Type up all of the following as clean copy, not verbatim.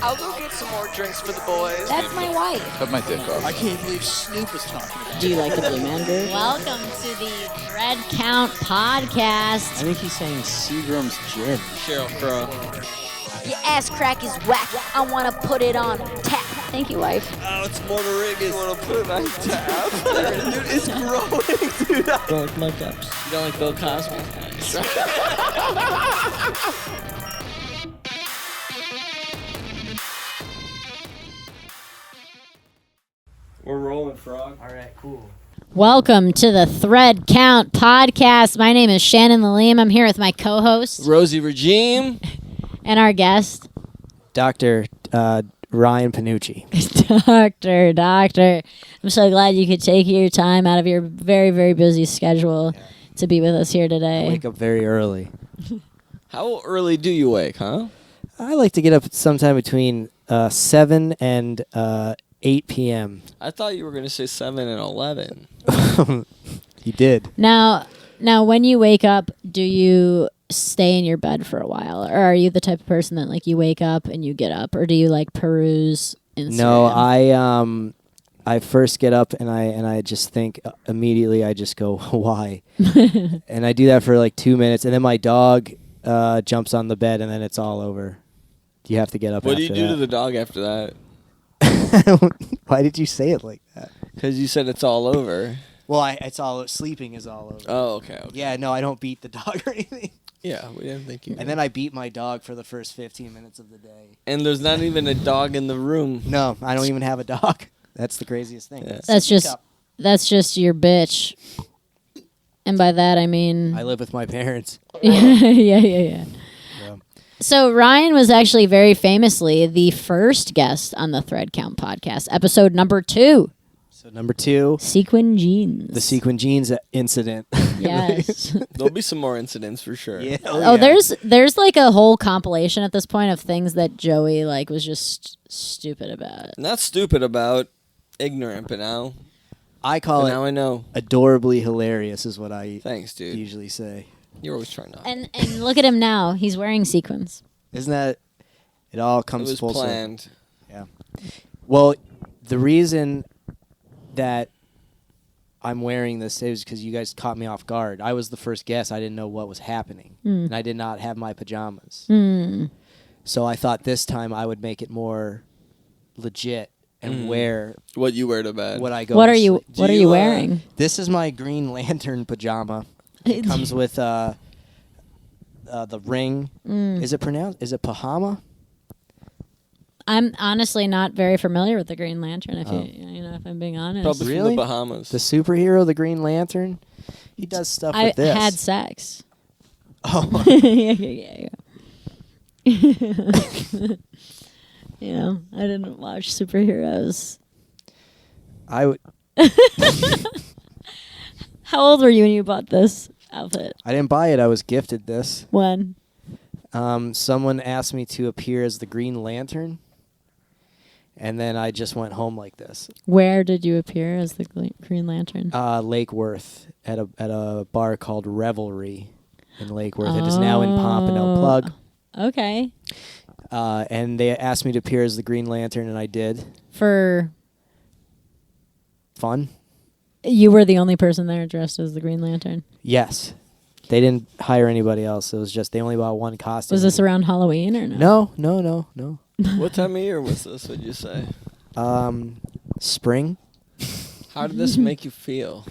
I'll go get some more drinks for the boys. That's my wife. Cut my dick off. I can't believe Snoop is talking about Do you like the Blue Man Group? Welcome to the Thread Count Podcast. I think he's saying Seagram's gin. Cheryl Crow. Your ass crack is whack. I want to put it on tap. Thank you, wife. Oh, it's more Rodriguez. You want to put it on tap? Dude, it's growing, dude. I don't like mishaps. You don't like Bill Cosby? We're rolling, Frog. All right, cool. Welcome to the Thread Count Podcast. My name is Shannon Laleem. I'm here with my co-host Rosie Regime. and our guest, Dr. Ryan Panucci. Doctor. I'm so glad you could take your time out of your very, very busy schedule to be with us here I today. wake up very early. How early do you wake, huh? I like to get up sometime between 7 and 8 p.m. I thought you were going to say 7 and 11. You did. Now, when you wake up, do you stay in your bed for a while, or are you the type of person that like you wake up and you get up, or do you like peruse Instagram? No, I first get up and I just think immediately. I just go, why? And I do that for like 2 minutes, and then my dog jumps on the bed, and then it's all over. You have to get up. What do you after do that. to the dog after that? Why did you say it like that? Because you said it's all over. Well, it's all sleeping is all over. Oh, okay. Yeah, no, I don't beat the dog or anything. Yeah, we didn't think you And then I beat my dog for the first 15 minutes of the day. And there's not even a dog in the room. No, I don't even have a dog. That's the craziest thing. Yeah. That's just your bitch, and by that I mean I live with my parents. yeah. Yeah. So Ryan was actually very famously the first guest on the Thread Count Podcast, episode number 2. So number 2, Sequin jeans. the sequin jeans incident. Yes. There'll be some more incidents for sure. Yeah. Oh, there's like a whole compilation at this point of things that Joey like was just stupid about. Not stupid about, ignorant, but now I call now it I know. adorably hilarious is what I Thanks, dude. usually say. You're always trying to. And look at him now. He's wearing sequins. Isn't that it all It comes was full circle. planned. Yeah. Well, the reason that I'm wearing this is because you guys caught me off guard. I was the first guest. I didn't know what was happening. And I did not have my pajamas. So I thought this time I would make it more legit and wear What you wear to bed. what I go What to are you sleep. What are you, you wearing? This is my Green Lantern pajama. It comes with the ring. Is it Pahama? I'm honestly not very familiar with the Green Lantern. If if I'm being honest, Probably from Really? the Bahamas. The superhero, the Green Lantern. He does stuff I with this. had sex. Oh, yeah. I didn't watch superheroes. I would. How old were you when you bought this outfit? I didn't buy it. I was gifted this. When? Someone asked me to appear as the Green Lantern, and then I just went home like this. Where did you appear as the Green Lantern? Lake Worth at a bar called Revelry in Lake Worth. It is now in Pompano. Plug. Okay. And they asked me to appear as the Green Lantern, and I did. For Fun? you were the only person there dressed as the Green Lantern. Yes. They didn't hire anybody else. It was just they only bought one costume. Was this around Halloween or no? No. What time of year was this, would you say? Spring, How did this make you feel?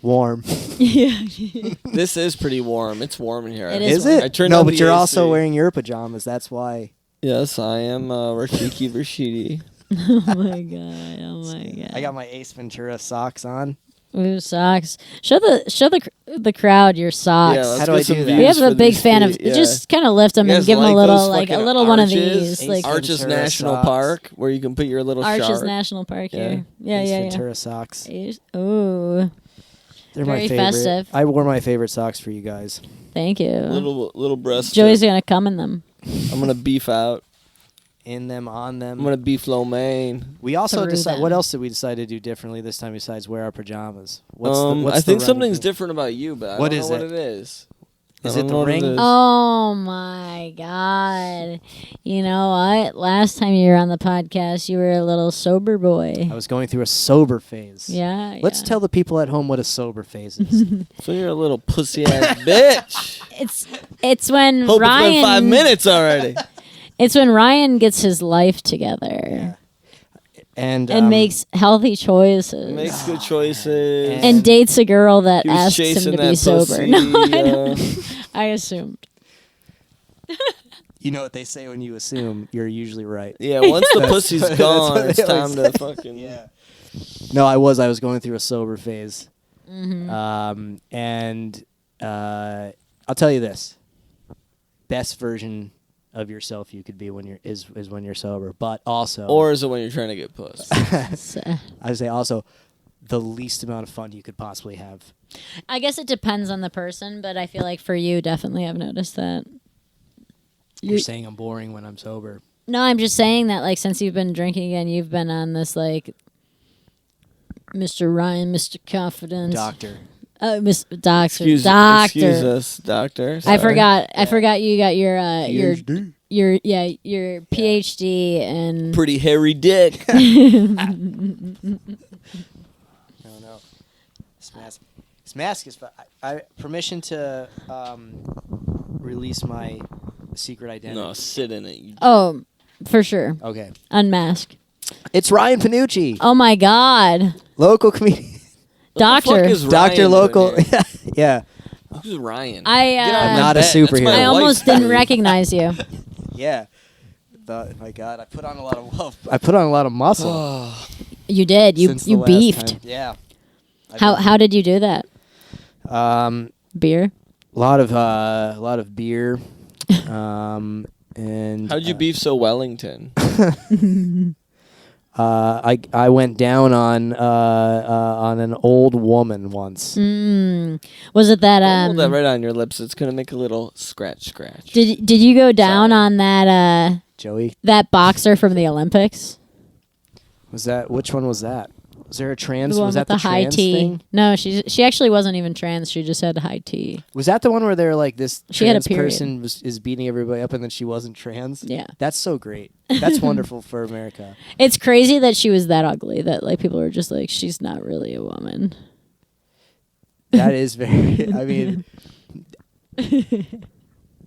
warm. Yeah. This is pretty warm. It's warm in here. It Is warm. it? I turned no, on but the you're AC. also wearing your pajamas. That's why. Yes, I am Rashiki Rashidi. Oh my god. I got my Ace Ventura socks on. Ooh, socks. Show the crowd your socks. Yeah, let's How do get I some do that? views We have for a big these fan of. feet, yeah. Just kind of lift them You and guys give them a like little, those like a fucking little one of Arches? these, like Arches Ventura National socks. Park, where you can put your little Arches shark. National Park Yeah. here. Yeah, Ace yeah. Ventura socks. Ooh, They're Very my favorite. festive. I wore my favorite socks for you guys. thank you. Little breast. Joey's tip. gonna come in them. I'm gonna beef out. In them, on them. I'm gonna beef lo mein. We also Through decided. them. What else did we decide to do differently this time besides wear our pajamas? What's I the think running something's joke? different about you, but I What don't is know what it? it is. Is I it don't the know what ring? is. Oh my God. You know what? Last time you were on the podcast, you were a little sober boy. I was going through a sober phase. Yeah. Let's tell the people at home what a sober phase is. So you're a little pussy ass bitch. It's when Hope it's Ryan been 5 minutes already. It's when Ryan gets his life together. Yeah. And makes healthy choices. Makes good choices. and dates a girl that He was asks him chasing to be that sober. pussy, No, I don't. I assumed. you know what they say when you assume, you're usually right. Yeah, once the pussy's that's gone, what it's they time always to say. fucking... Yeah. No, I was going through a sober phase. Mm-hmm. And I'll tell you this. Best version of yourself you could be when you're is when you're sober, but also Or is it when you're trying to get pussed? I would say also the least amount of fun you could possibly have. I guess it depends on the person, but I feel like for you, definitely I've noticed that. You're saying I'm boring when I'm sober. No, I'm just saying that, like, since you've been drinking again, you've been on this, like, Mr. Ryan, Mr. Confidence. Doctor. Miss Doctor. Excuse us, doctor. I Sorry. forgot you got your PhD. your PhD and Pretty hairy dick. No. This mask is fun. I permission to release my secret identity. No, sit in it. You oh, for sure. Okay. Unmask. It's Ryan Panucci, Oh my God, local comedian. Doctor. What the fuck is Ryan Doctor doing local. here? Yeah. Who's Ryan? I Get out of I'm my not a bed. That's superhero. my I almost wife. didn't recognize you. Yeah. My God, I put on a lot of muscle. You did. since the You last beefed. time. Yeah. How did you do that? A Beer. lot of beer. And How'd you beef so Wellington? I went down on an old woman once. Was it that Hold that right on your lips. It's gonna make a little scratch. Did you go down Sorry. on that Joey, that boxer from the Olympics? which one was that? Was there a trans? The one Was with that the high trans T. thing? No, she actually wasn't even trans. She just had high T. Was that the one where they're like this She had a trans period. person is beating everybody up and then she wasn't trans? Yeah. That's so great. That's wonderful for America. It's crazy that she was that ugly that like people were just like she's not really a woman. That is very. I mean,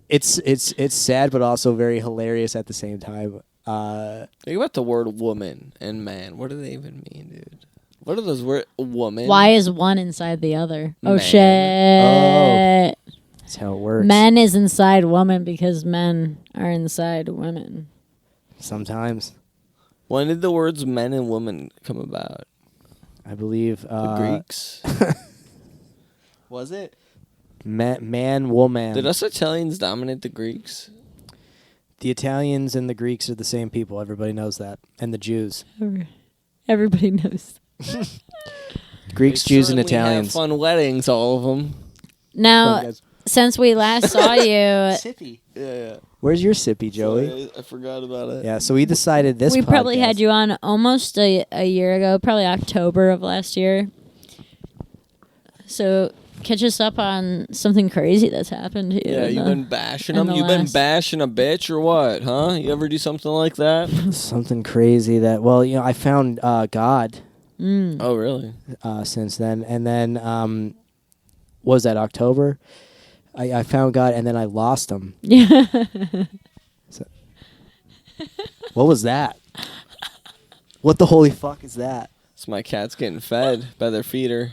it's sad, but also very hilarious at the same time. Think about the word woman and man. What do they even mean, dude? What are those words? Woman. Why is one inside the other? Oh Man. shit. That's how it works. Men is inside woman because men are inside women. Sometimes, When did the words men and woman come about? I believe. The Greeks. Was it? Man, woman. Did us Italians dominate the Greeks? The Italians and the Greeks are the same people. Everybody knows that. And the Jews. Everybody knows. Greeks, They Jews, and certainly have Italians. fun weddings, all of them. Now, since we last saw you, Sippy. Yeah. Where's your sippy, Joey? Sorry, I forgot about it. Yeah, so we decided this we probably podcast- had you on almost a year ago, probably October of last year. So catch us up on something crazy that's happened to you. Yeah, in you've the- been bashing in them. the You've been last- bashing a bitch or what, huh? You ever do something like that? Something crazy that, well, I found God Oh, really? since then. And then, what was that, October? I found God, and then I lost him. Yeah. What was that? What the holy fuck is that? So my cat's getting fed by their feeder.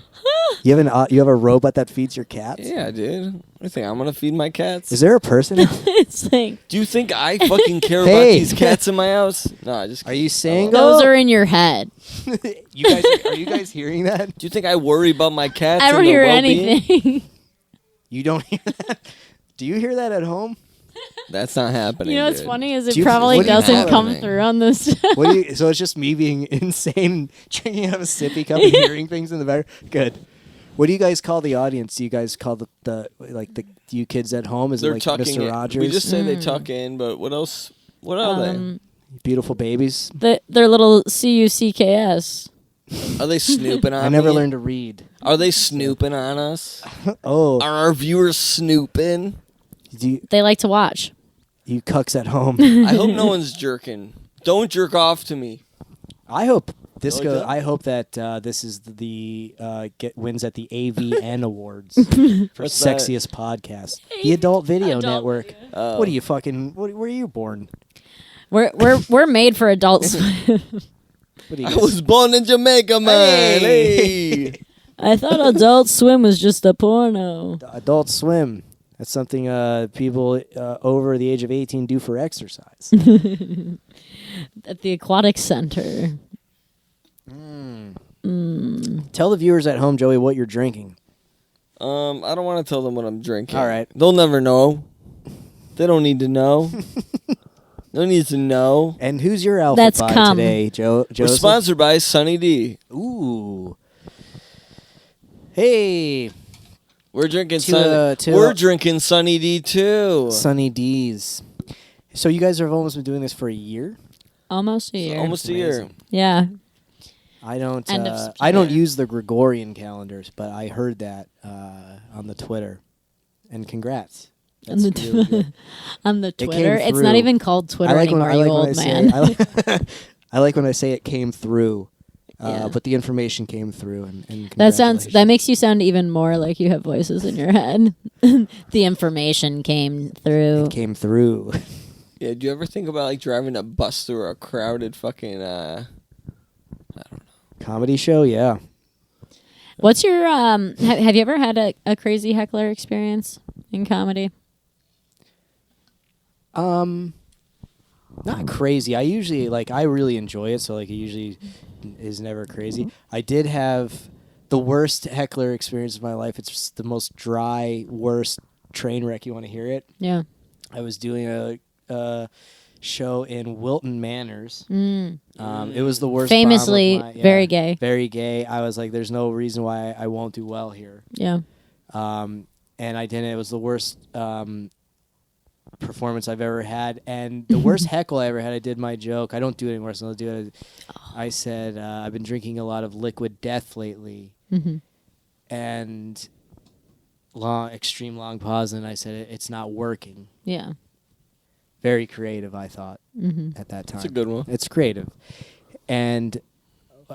You have a robot that feeds your cats? Yeah, dude. What do you think? I'm gonna feed my cats? Is there a person? It's like Do you think I fucking care Hey. about these cats in my house? No, I just. Are you single? those are in your head. You guys are you guys hearing that? Do you think I worry about my cats? I don't and their hear well-being? anything. You don't hear that? Do you hear that at home? That's not happening. You know what's dude. funny is Do it you- probably what do you doesn't have? come through on this. What do you, so it's just me being insane, drinking out of a sippy cup and hearing things in the background? Good. What do you guys call the audience? Do you guys call the you kids at home? Is They're it like tucking Mr. in. Rogers? We just say they tuck in, but what else? What are they? Beautiful babies. They're little CUCKS. Are they snooping on I never me? learned to read. Are they snooping on us? Oh, Are our viewers snooping? They like to watch. You cucks at home. I hope no one's jerking. Don't jerk off to me. I hope this Like goes. that? I hope that this is the wins at the AVN Awards for What's that? sexiest podcast. The Adult Video Adult Network. Oh. What are you fucking? Where were you born? We're made for Adult Swim. What are you I guys- was born in Jamaica, man. Hey. Hey. I thought Adult Swim was just a porno. Adult Swim. That's something people over the age of 18 do for exercise. At the Aquatic Center. Tell the viewers at home, Joey, what you're drinking. I don't want to tell them what I'm drinking. All right. They'll never know. They don't need to know. No need to know. And who's your outfit That's by cum. today, We're Joseph? sponsored by Sunny D. Ooh. Hey, We're drinking To, We're drinking Sunny D too. Sunny D's. So you guys have almost been doing this for a year? Almost a year. Almost a year. Amazing. Yeah. I don't. End of I don't September. use the Gregorian calendars, but I heard that on the Twitter. And congrats. On the, That's really good. on the came Twitter. It's not through. even called Twitter I like when anymore, I like you when I old say man. I like when I say it came through, Yeah. but the information came through. And That makes you sound even more like you have voices in your head. The information came through. It came through. Yeah, do you ever think about like driving a bus through a crowded fucking Comedy show, yeah. What's your have you ever had a crazy heckler experience in comedy? Not crazy. I usually I really enjoy it, so it usually is never crazy. I did have the worst heckler experience of my life. It's just the most dry, worst train wreck. You want to hear it? Yeah. I was doing a show in Wilton Manors. It was the worst. Famously bomb of my- very gay. Very gay. I was like, "There's no reason why I won't do well here." Yeah. And I didn't. It was the worst performance I've ever had, and the worst heckle I ever had. I did my joke. I don't do it anymore, so I'll do it. I said, "I've been drinking a lot of liquid death lately," and extreme long pause, and I said, "It's not working." Yeah. Very creative, I thought at that time. It's a good one. It's creative, and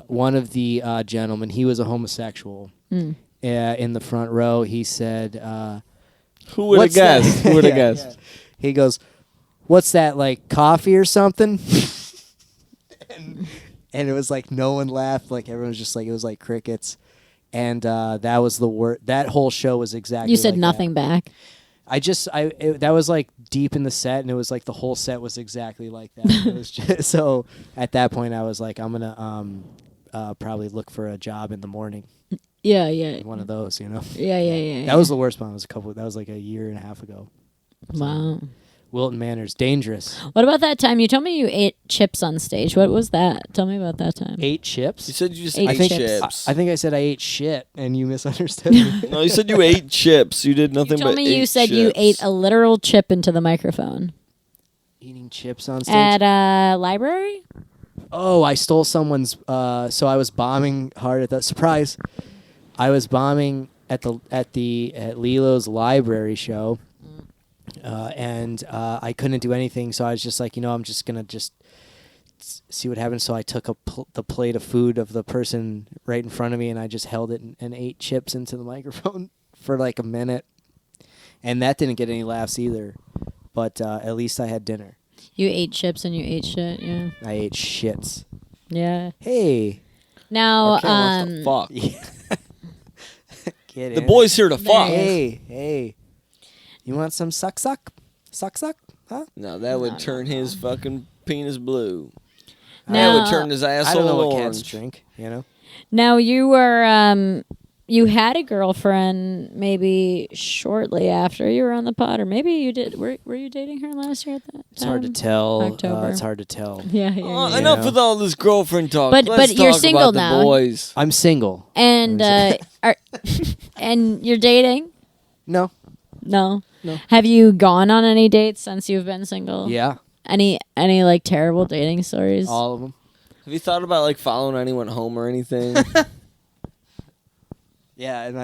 one of the gentlemen, he was a homosexual. In the front row, he said, Who would have "What's that?" guessed? Who would have Yeah, guessed? yeah. He goes, "What's that, like coffee or something?" and it was like no one laughed. Like everyone was just like, it was like crickets. And that was the word. That whole show was exactly. You said like nothing back. that was like deep in the set, and it was like the whole set was exactly like that. It was just, so at that point, I was like, I'm gonna probably look for a job in the morning. Yeah, yeah. One of those, you know. Yeah. That was the worst one. That was like a year and a half ago. Wow. Wilton Manors, dangerous. What about that time? You told me you ate chips on stage. What was that? Tell me about that time. 8 chips. You said you just Ate ate chips. chips. I think I said I ate shit, and you misunderstood me. No, you said you ate chips. You did You nothing told but me you ate said chips. you ate a literal chip into the microphone. Eating chips on stage. At a library? Oh, I stole someone's. So I was bombing hard at the surprise. I was bombing at Lilo's library show, and I couldn't do anything. So I was just like, I'm just gonna see what happens. So I took the plate of food of the person right in front of me, and I just held it and ate chips into the microphone for like a minute, and that didn't get any laughs either. But at least I had dinner. You ate chips and you ate shit, yeah. I ate shits. Yeah. Hey. Now, Raquel wants to fuck. Get The in. boy's here to fuck. Hey. You want some suck? Huh? No, that would turn his fucking penis blue. That Now- would turn his I asshole don't know what orange. cats drink, Now you were you had a girlfriend maybe shortly after you were on the pod, or maybe you did. Were you dating her last year at that time? It's hard to tell. October. It's hard to tell. Yeah. Oh, enough with all this girlfriend talk. But Let's you're talk single about now. The boys. I'm single. And and you're dating? No. No. No. Have you gone on any dates since you've been single? Yeah. Any like terrible dating stories? All of them. Have you thought about like following anyone home or anything? Yeah, and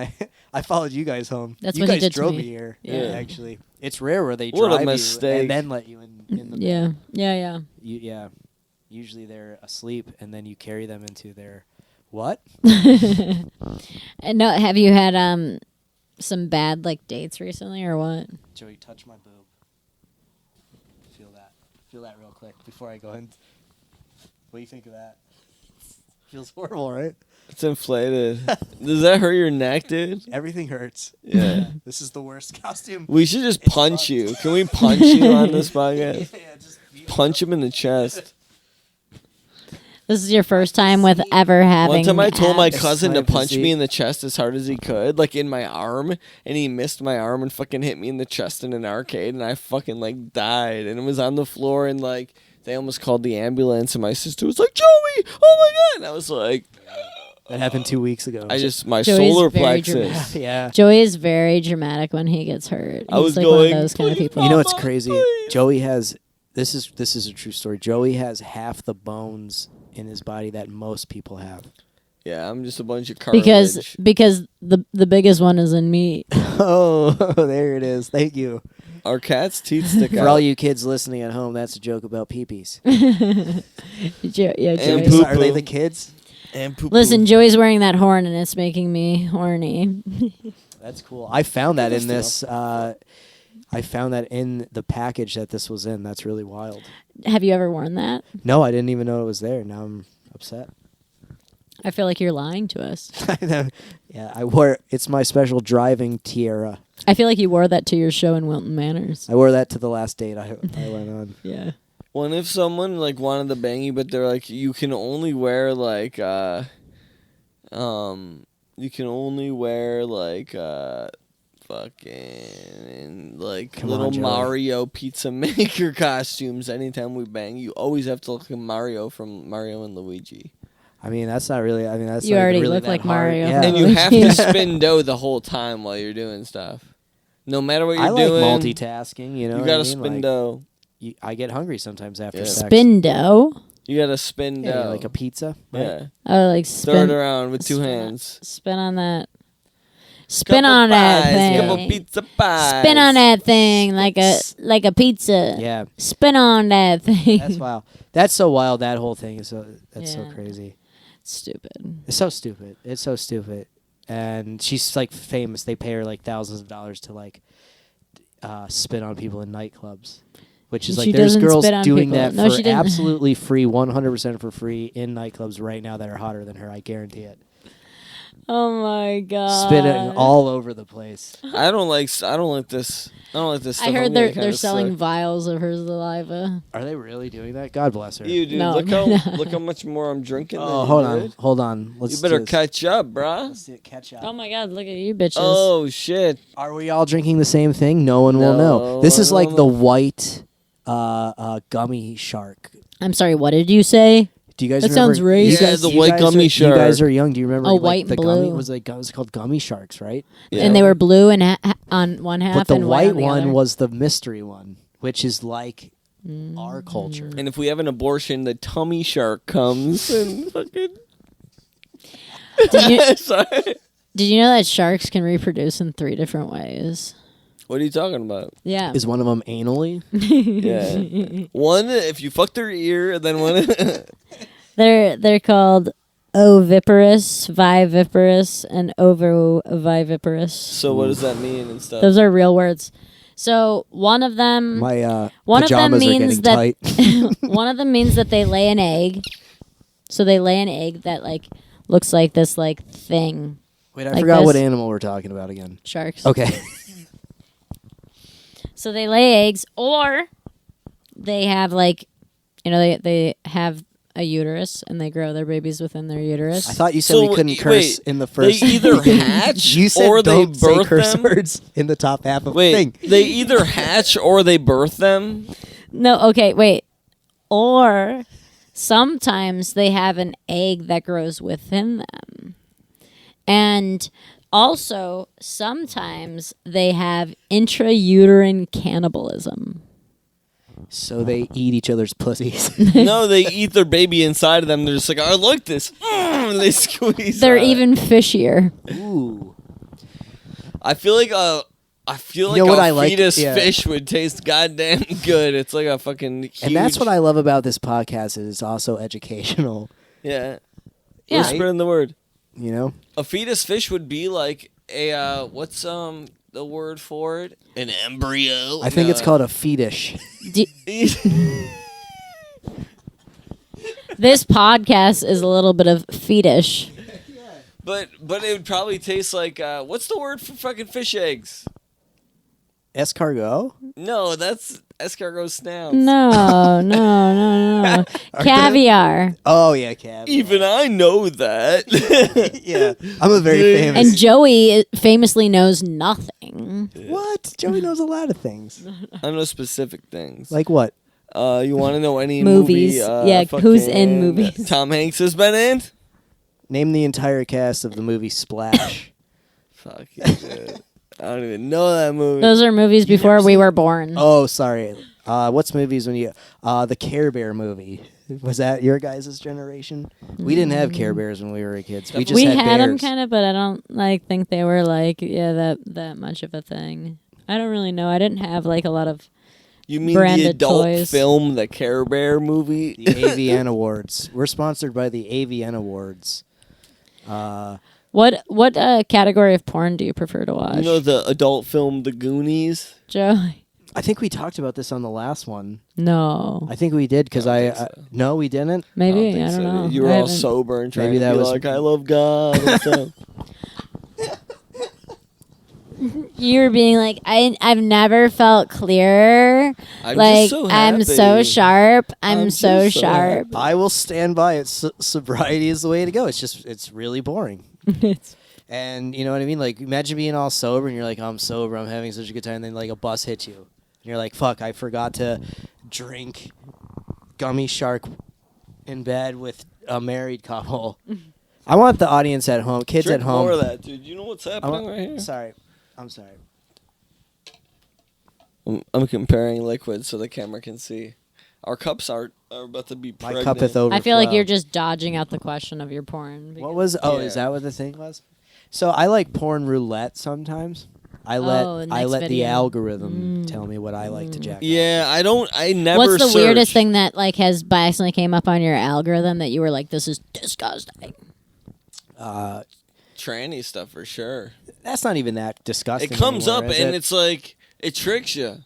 I followed you guys home. That's you what he guys did to drove me. me here. Yeah. Actually, it's rare where they What a drive you mistake. and then let you in the Yeah. Yeah. Yeah. Usually they're asleep, and then you carry them into their what? And no, have you had some bad like dates recently or what? Joey, touch my boob. Feel that. Feel that real quick before I go in. What do you think of that? Feels horrible, right? It's inflated. Does that hurt your neck, dude? Everything hurts. Yeah. This is the worst costume. We should just It's punch fun. you. Can we punch you on this podcast? Yeah, just Punch him in the chest. This is your first time with ever having. One time I told my abs. cousin to Sniper punch seat. me in the chest as hard as he could, like in my arm, and he missed my arm and fucking hit me in the chest in an arcade, and I fucking like died, and it was on the floor, and like they almost called the ambulance, and my sister was like, Joey, oh my god, and I was like, That happened 2 weeks ago. my Joey's solar very plexus. Yeah. Joey is very dramatic when he gets hurt. I was He's like one going, of those kind of "Please, people. You know what's Mama, crazy? please." Joey has this is a true story. Joey has half the bones in his body that most people have. Yeah, I'm just a bunch of cartilage. because the biggest one is in me. Oh, there it is. Thank you. Our cat's teeth stick out. For all you kids listening at home, that's a joke about peepees. Yeah, And Joey's. poop. Are they the kids? And poo-poo. Listen, Joey's wearing that horn and it's making me horny. That's cool. I found that in That's this. I found that in the package that this was in. That's really wild. Have you ever worn that? No, I didn't even know it was there. Now I'm upset. I feel like you're lying to us. Yeah, I wore. It's my special driving tiara. I feel like you wore that to your show in Wilton Manors. I wore that to the last date I went on. Yeah. What if someone like wanted to bang you, but they're like, you can only wear like, you can only wear like, fucking like Come little on, Joey. Mario pizza maker costumes. Anytime we bang, you always have to look like Mario from Mario and Luigi, I mean, that's not really. I mean, that's You not already really look that like hard. Mario. Yeah. and you have to spin dough the whole time while you're doing stuff. No matter what you're I like doing, multitasking. You know, you what gotta I mean? spin Like, dough. I get hungry sometimes after Yeah. sex. Spin dough. You gotta spin Yeah, dough. like a pizza. Right? Yeah. Oh, like Throw it spin. around with two spin- hands. Spin on that. Spin Couple on that pies, thing. Couple pizza pies. Spin on that thing like a pizza. Yeah, Spin on that thing. that's wild. That's so wild. That whole thing is so. That's so Yeah. crazy. Stupid. It's so stupid. It's so stupid. And she's like famous. They pay her like thousands of dollars to like spit on people in nightclubs, which is She like there's doesn't girls spit on doing people. that No, for she didn't. absolutely free, 100% for free in nightclubs right now that are hotter than her. I guarantee it. Oh my god. Spitting all over the place. I don't like this. I don't like this stuff. I heard I'm they're gonna kinda selling suck. vials of her saliva. Are they really doing that? God bless her. You dude, No. look how much more I'm drinking. Oh, than hold you, on, dude. hold on. Let's You better do this. catch up, bruh. Let's do it, catch up. Oh my god, look at you bitches. Oh shit! Are we all drinking the same thing? No one will know. No, This is I like don't the know. white gummy shark. I'm sorry, what did you say? Do you guys That remember? sounds racist. You guys, Yeah, the you white guys gummy are, shark. You guys are young. Do you remember? Oh, like, white and the blue. Gummy was called gummy sharks, right? Yeah. And they were blue and on one half But the and white on the one other. was the mystery one, which is like our culture. And if we have an abortion, the tummy shark comes and fucking. Did you, Sorry. did you know that sharks can reproduce in 3 different ways? What are you talking about? Yeah. Is one of them anally? Yeah. One, if you fuck their ear, and then one. They're called oviparous, viviparous, and ovoviviparous. So what does that mean and stuff? Those are real words. So one of them My one of them pajamas are means getting that tight. one of them means that they lay an egg. So they lay an egg that like looks like this like thing. Wait, I like forgot this. what animal we're talking about again. Sharks. Okay. So they lay eggs, or they have like, they have a uterus and they grow their babies within their uterus. I thought you said So we couldn't wait, curse in the they first. either hatch you said or they don't say birth curse them? words in the top half of Wait, thing. they either hatch or they birth them? No, okay, wait. Or sometimes they have an egg that grows within them. And also, sometimes they have intrauterine cannibalism. So they eat each other's pussies. No, they eat their baby inside of them. They're just like, I like this. And they squeeze. They're on it. even fishier. Ooh. I feel like You know what I like? fetus Yeah. fish would taste goddamn good. It's like a fucking huge... And that's what I love about this podcast. Is it's also educational. Yeah. Yeah. We're spreading the word. You know. A fetus fish would be like a what's the word for it? An embryo. I think it's called a fetish. This podcast is a little bit of fetish. But it would probably taste like what's the word for fucking fish eggs? Escargot. No, that's escargot snouts. No. Caviar. Oh yeah, Cab. Even I know that. Yeah, I'm a very famous. And Joey famously knows nothing. What? Joey knows a lot of things. I know specific things. Like what? You want to know any Movies. movie? Yeah, who's in fucking movies? Tom Hanks has been in. Name the entire cast of the movie Splash. Fuck you, dude. I don't even know that movie. Those are movies before we were born. Oh, sorry. What's movies when you? The Care Bear movie. Was that your guys' generation? We didn't have Care Bears when we were kids. We just we had had them bears. kind of, but I don't think they were that much of a thing. I don't really know. I didn't have like a lot of. You mean branded the adult toys. film, the Care Bear movie? The AVN Awards. We're sponsored by the AVN Awards. What category of porn do you prefer to watch? You know the adult film, The Goonies? Joey? I think we talked about this on the last one. No. I think we did because I don't think so. no, we didn't. Maybe. I think don't so. know. You were I all haven't- sober and trying Maybe to that be was- like, I love God and stuff. You were being like, I've never felt clearer. I'm like just so I'm so happy. sharp. I'm so just so sharp. I will stand by it. Sobriety is the way to go. It's really boring. And you know what I mean? Like, imagine being all sober and you're like, I'm sober, I'm having such a good time, and then like a bus hits you. And you're like, fuck, I forgot to drink gummy shark in bed with a married couple. I want the audience at home, kids Drink at home. more of that, dude. You know what's I happening want- right here? Sorry. I'm sorry. I'm comparing liquids so the camera can see. Our cups are about to be My pregnant. cup hath overflowed. I feel like you're just dodging out the question of your porn. What was? Oh, Yeah. is that what the thing was? So I like porn roulette sometimes. I let next the video. algorum tell me what I like to jack. Yeah, I never What's the weirdest search. thing that like has by accident came up on your algorithm that you were like, this is disgusting? Tranny stuff for sure. That's not even that disgusting. It comes anymore, up is and it? it's like, it tricks you.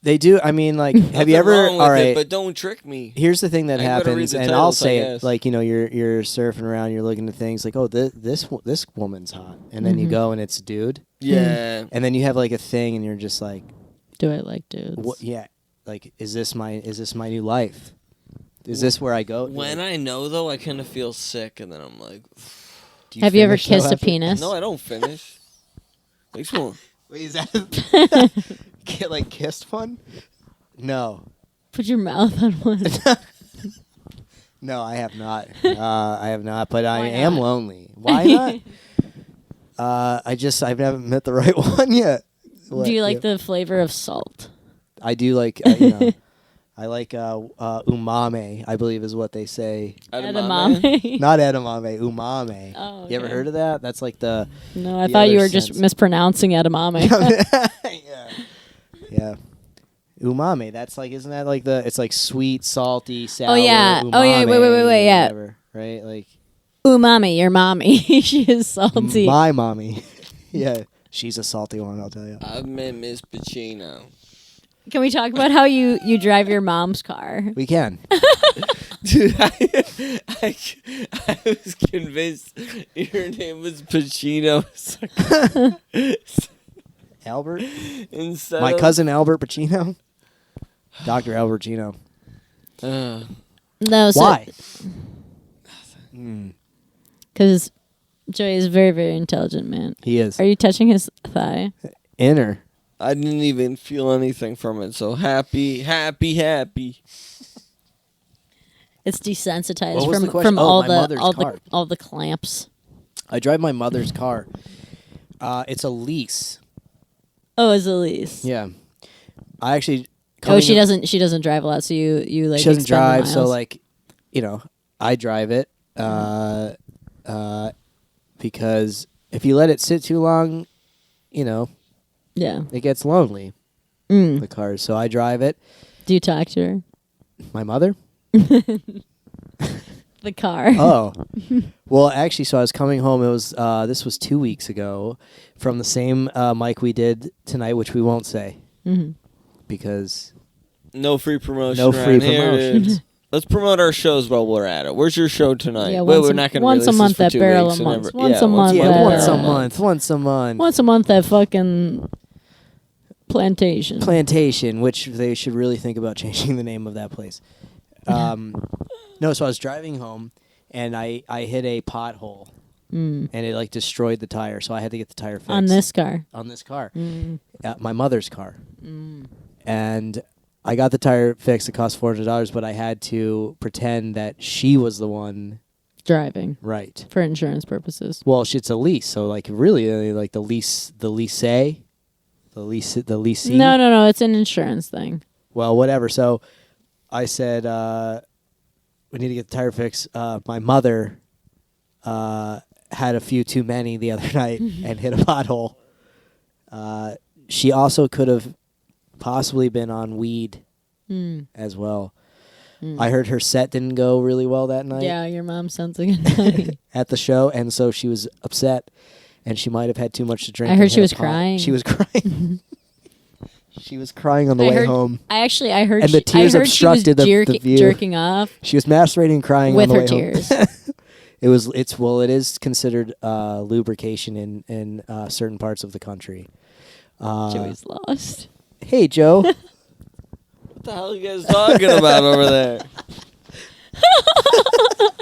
They do. I mean, like, have you ever? Wrong with All it, right. but don't trick me. Here's the thing that I better read happens, the and I'll titles, I say it. guess. Like, you know, you're surfing around, you're looking at things like, oh, this woman's hot, and then you go and it's a dude, Yeah. and then you have like a thing, and you're just like, Do it like dudes. what? Yeah, like, is this my new life? Is this where I go? When I know, though, I kind of feel sick, and then I'm like, Do Have you ever finish though kissed a after- penis? no, I don't finish. Makes me Wait, is that get like kissed one? No, Put your mouth on one. no, I have not. I have not, but I Why am not? lonely. Why not? I haven't met the right one yet. Do you like the flavor of salt? I do like. You know, I like umame. I believe is what they say. Edamame. Not edamame, umame. Oh, You ever okay. heard of that? That's like the. No, I the thought you other were just sense. mispronouncing edamame. Yeah. Umame. That's like, isn't that like the? It's like sweet, salty, sour. yeah. Oh, yeah, umame, wait, yeah. whatever, right? Like Umami, your mommy. She is salty. my mommy. Yeah, she's a salty one. I'll tell you. I've met Miss Pacino. Can we talk about how you drive your mom's car? We can. Dude, I was convinced your name was Pacino. Albert. Instead My of, cousin Albert Pacino. Dr. Albert Pacino. No, so Why? because Joey is a very, very intelligent man. He is. Are you touching his thigh? Inner. I didn't even feel anything from it. So happy. It's desensitized What was from the question? from Oh, all my the mother's all car. the all the clamps. I drive my mother's car. It's a lease. Oh, it's a lease. Yeah. I actually, she doesn't. She doesn't drive a lot, so you like. She doesn't extend the drive, so miles. like, I drive it because if you let it sit too long, Yeah. it gets lonely. Mm. The cars, so I drive it. Do you talk to her? My mother. The car. Oh, well, actually, so I was coming home. It was this was 2 weeks ago from the same mic we did tonight, which we won't say because No free promotion. No free around here, promotion. dudes. Let's promote our shows while we're at it. Where's your show tonight? Yeah, Wait, once we're a- not going to once a release month this for at 2 Barrel weeks a and month. never- Once a month yeah, at- once a Barrel. month, once a month. Once a month at fucking Plantation. Plantation, which they should really think about changing the name of that place. No, so I was driving home and I hit a pothole and it like destroyed the tire, so I had to get the tire fixed On this car. on this car, my mother's car, and I got the tire fixed. It cost $400, but I had to pretend that she was the one Driving. right. For insurance purposes. Well, it's a lease, so like really, like the leasee. No, it's an insurance thing. Well, whatever. So I said, we need to get the tire fixed. My mother had a few too many the other night and hit a pothole. She also could have possibly been on weed as well. I heard her set didn't go really well that night Yeah, your mom sounds like a nutty. at the show, and so she was upset, and she might have had too much to drink. I and heard hit she a was pot. crying. She was crying. She was crying on the way home. I heard And the tears I heard obstructed she was the view. jerking off She was masturbating and crying with on the her way home. tears. It is considered lubrication in certain parts of the country. Joey's lost. Hey, Joe. What the hell are you guys talking about over there?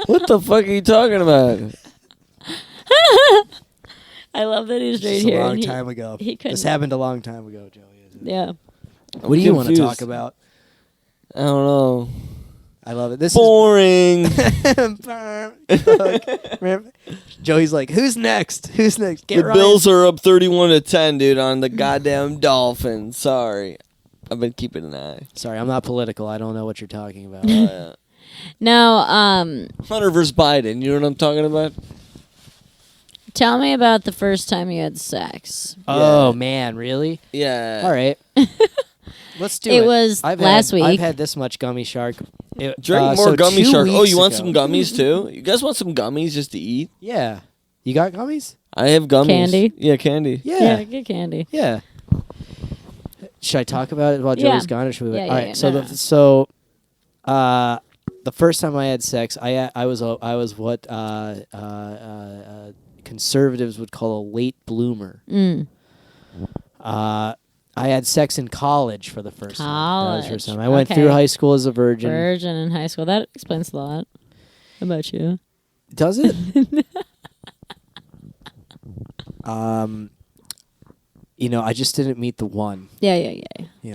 What the fuck are you talking about? I love that he's right Just here. a long and time ago. he couldn't- This happened a long time ago, Joey. Yeah. What do you want to confused. talk about? I don't know. I love it. This Boring. is Joey's like, who's next? Who's next? Get The Ryan. Bills are up 31-10, dude, on the goddamn Dolphins. Sorry. I've been keeping an eye. Sorry, I'm not political. I don't know what you're talking about. Now, Hunter versus Biden. You know what I'm talking about? tell me about the first time you had sex. Oh man, really? Yeah. All right. Let's do it. It was last week. I've had this much gummy shark. Drink more so gummy 2 shark. Oh, weeks you want ago- some gummies too? You guys want some gummies just to eat? Yeah. You got gummies? I have gummies. Candy? Yeah, candy. Yeah. Get candy. Yeah. Should I talk about it while Yeah. Joey's gone, or should we? Yeah, All yeah, right. yeah. So No, the first time I had sex, I was what conservatives would call a late bloomer. I had sex in college for the first time. That was the first time. I went Okay. through high school as a virgin. Virgin in high school. That explains a lot about you. Does it? I just didn't meet the one. Yeah.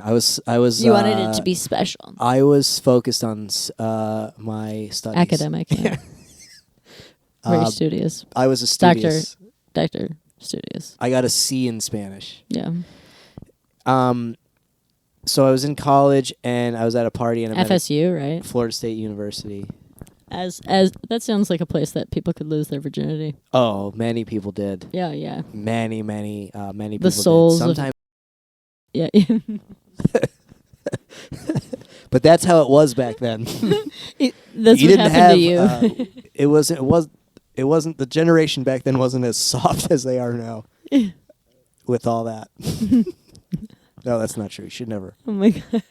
I was. You wanted it to be special. I was focused on my studies. Academic. Yeah. Very Um, studious. I was a studious. Doctor studious. I got a C in Spanish. Yeah. So I was in college and I was at a party and I met FSU, right? at Florida State University. As that sounds like a place that people could lose their virginity. Oh, many people did. Yeah. Many people The souls did. of- Sometimes, Yeah. but that's how it was back then. That's You what didn't happened have, to you. it wasn't the generation back then wasn't as soft as they are now. With all that. No, that's not true. You should never. Oh my god.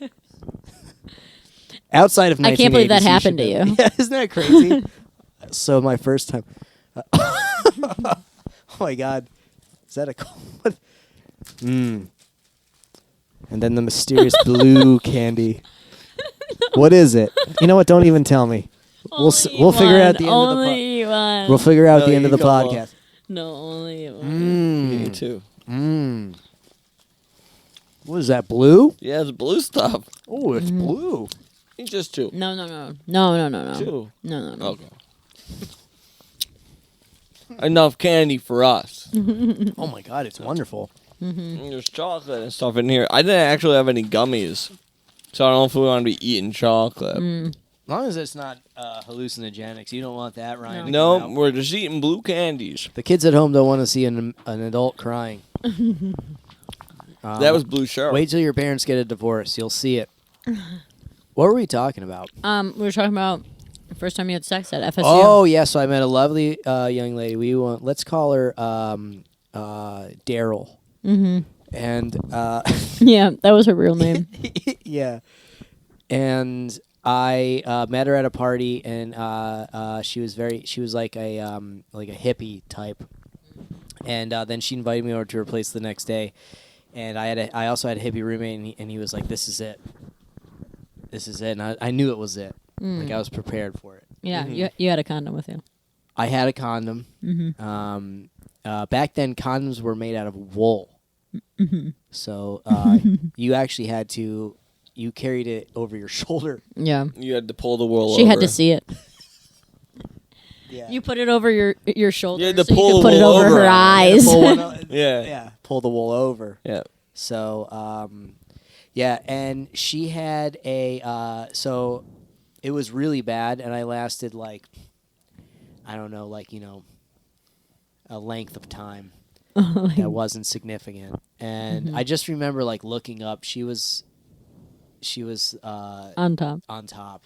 Outside of 1980s, I can't believe that you happened should to never. you. Yeah, isn't that crazy? So my first time. Oh my god, is that a what? And then the mysterious blue candy. What is it? You know what? Don't even tell me. We'll figure it out at the end of the Only one. We'll figure it out at No, the end of you the go on. podcast. No, only one. Me too. What is that? Blue? Yeah, it's blue stuff. Oh, it's blue. It's just two. No. Two. No. Okay. Enough candy for us. Oh my god, it's wonderful. There's chocolate and stuff in here. I didn't actually have any gummies. So I don't know if we want to be eating chocolate. As long as it's not hallucinogenics, you don't want that, Ryan. to No, come out. we're just eating blue candies. The kids at home don't want to see an adult crying. That was Blue Shark. Wait till your parents get a divorce. You'll see it. What were we talking about? We were talking about the first time you had sex at FSU. Oh, yeah. So I met a lovely young lady. Let's call her Daryl. Mm-hmm. And Yeah, that was her real name. yeah. And I met her at a party, and she was like a hippie type. And then she invited me over to her place the next day, and I also had a hippie roommate, and he was like, "This is it, and I knew it was it. Like I was prepared for it. Yeah, you had a condom with you. I had a condom. Mm-hmm. Back then, condoms were made out of wool, so you actually had to. You carried it over your shoulder. Yeah. You had to pull the wool She over. had to see it. Yeah. You put it over your shoulder You had to so pull you could the put it wool over over her on it. eyes. Yeah. Pull the wool over. Yeah. So, yeah, and she had so it was really bad, and I lasted I don't know, a length of time that wasn't significant. And I just remember looking up. She was On top. on top.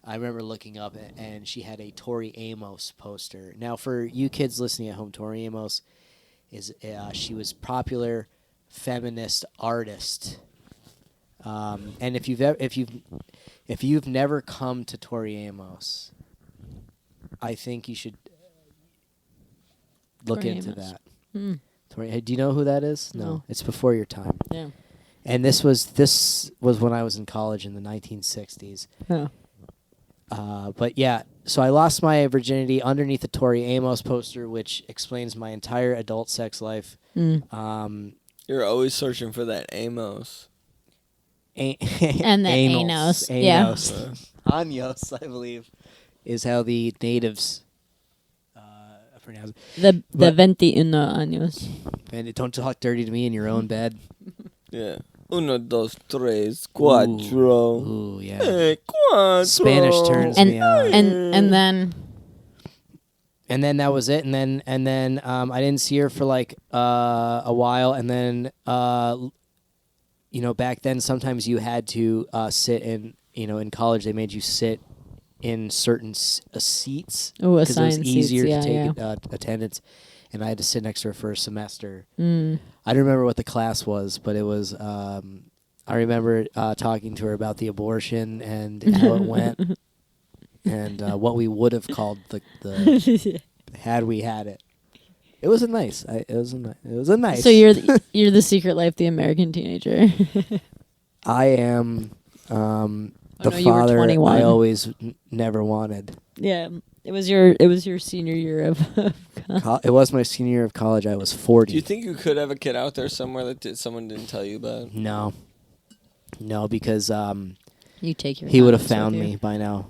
I remember looking up, and she had a Tori Amos poster. Now, for you kids listening at home, Tori Amos she was popular feminist artist. And if you've never come to Tori Amos, I think you should look Tori into Amos. that. Mm. Tori, do you know who that is? No. It's before your time. Yeah. And this was when I was in college in the 1960s. Oh. But yeah, so I lost my virginity underneath the Tori Amos poster, which explains my entire adult sex life. You're always searching for that Amos. And the anos. Yeah. Anos, I believe, is how the natives pronounce it. The 21 años. And don't talk dirty to me in your own bed. Yeah. Uno, dos, tres, cuatro. Ooh, yeah. Cuatro. Spanish turns And me on. and then And then that was it. And then I didn't see her for a while. And then back then sometimes you had to sit in college they made you sit in certain seats Oh, because it was assigned easier seats, to yeah, take attendance. And I had to sit next to her for a semester. Mm. I don't remember what the class was, but it was. I remember talking to her about the abortion and how it went, and what we would have called the had we had it. It was a nice. It was a nice. So you're the secret life, the American teenager. I am the no, you were father 21. I always never wanted. Yeah, it was your senior year of. It was my senior year of college. I was 40. Do you think you could have a kid out there somewhere that someone didn't tell you about? No, because You take your. he would have condoms found with you. me by now.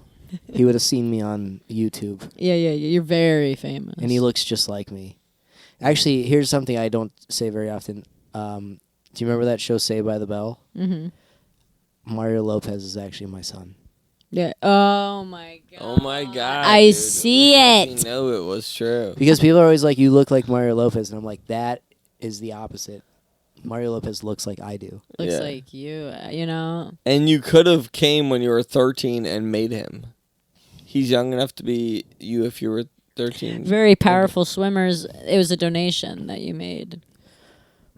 He would have seen me on YouTube. Yeah, you're very famous. And he looks just like me. Actually, here's something I don't say very often. Do you remember that show Saved by the Bell? Mm-hmm. Mario Lopez is actually my son. Yeah. Oh my god. Oh my god. I dude. see We it. know it was true. Because people are always like, you look like Mario Lopez. And I'm like, that is the opposite. Mario Lopez looks like I do. Looks Yeah. like you. You know. And you could have came when you were 13 and made him. He's young enough to be you if you were 13. Very powerful swimmers. It was a donation that you made.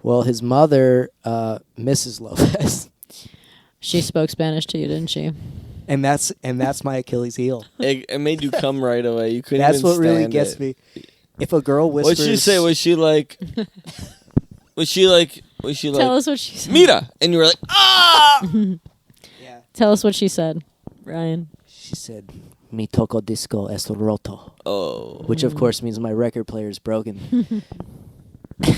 Well, his mother, Mrs. Lopez. She spoke Spanish to you, didn't she? And that's my Achilles heel. It made you come right away. You couldn't That's even what really stand gets it. me. If a girl whispers... What'd she say? Was she like... Tell us what she said. Mira! And you were like, ah! Yeah. Tell us what she said, Ryan. She said, mi toco disco es roto. Oh. Which, of course, means my record player is broken.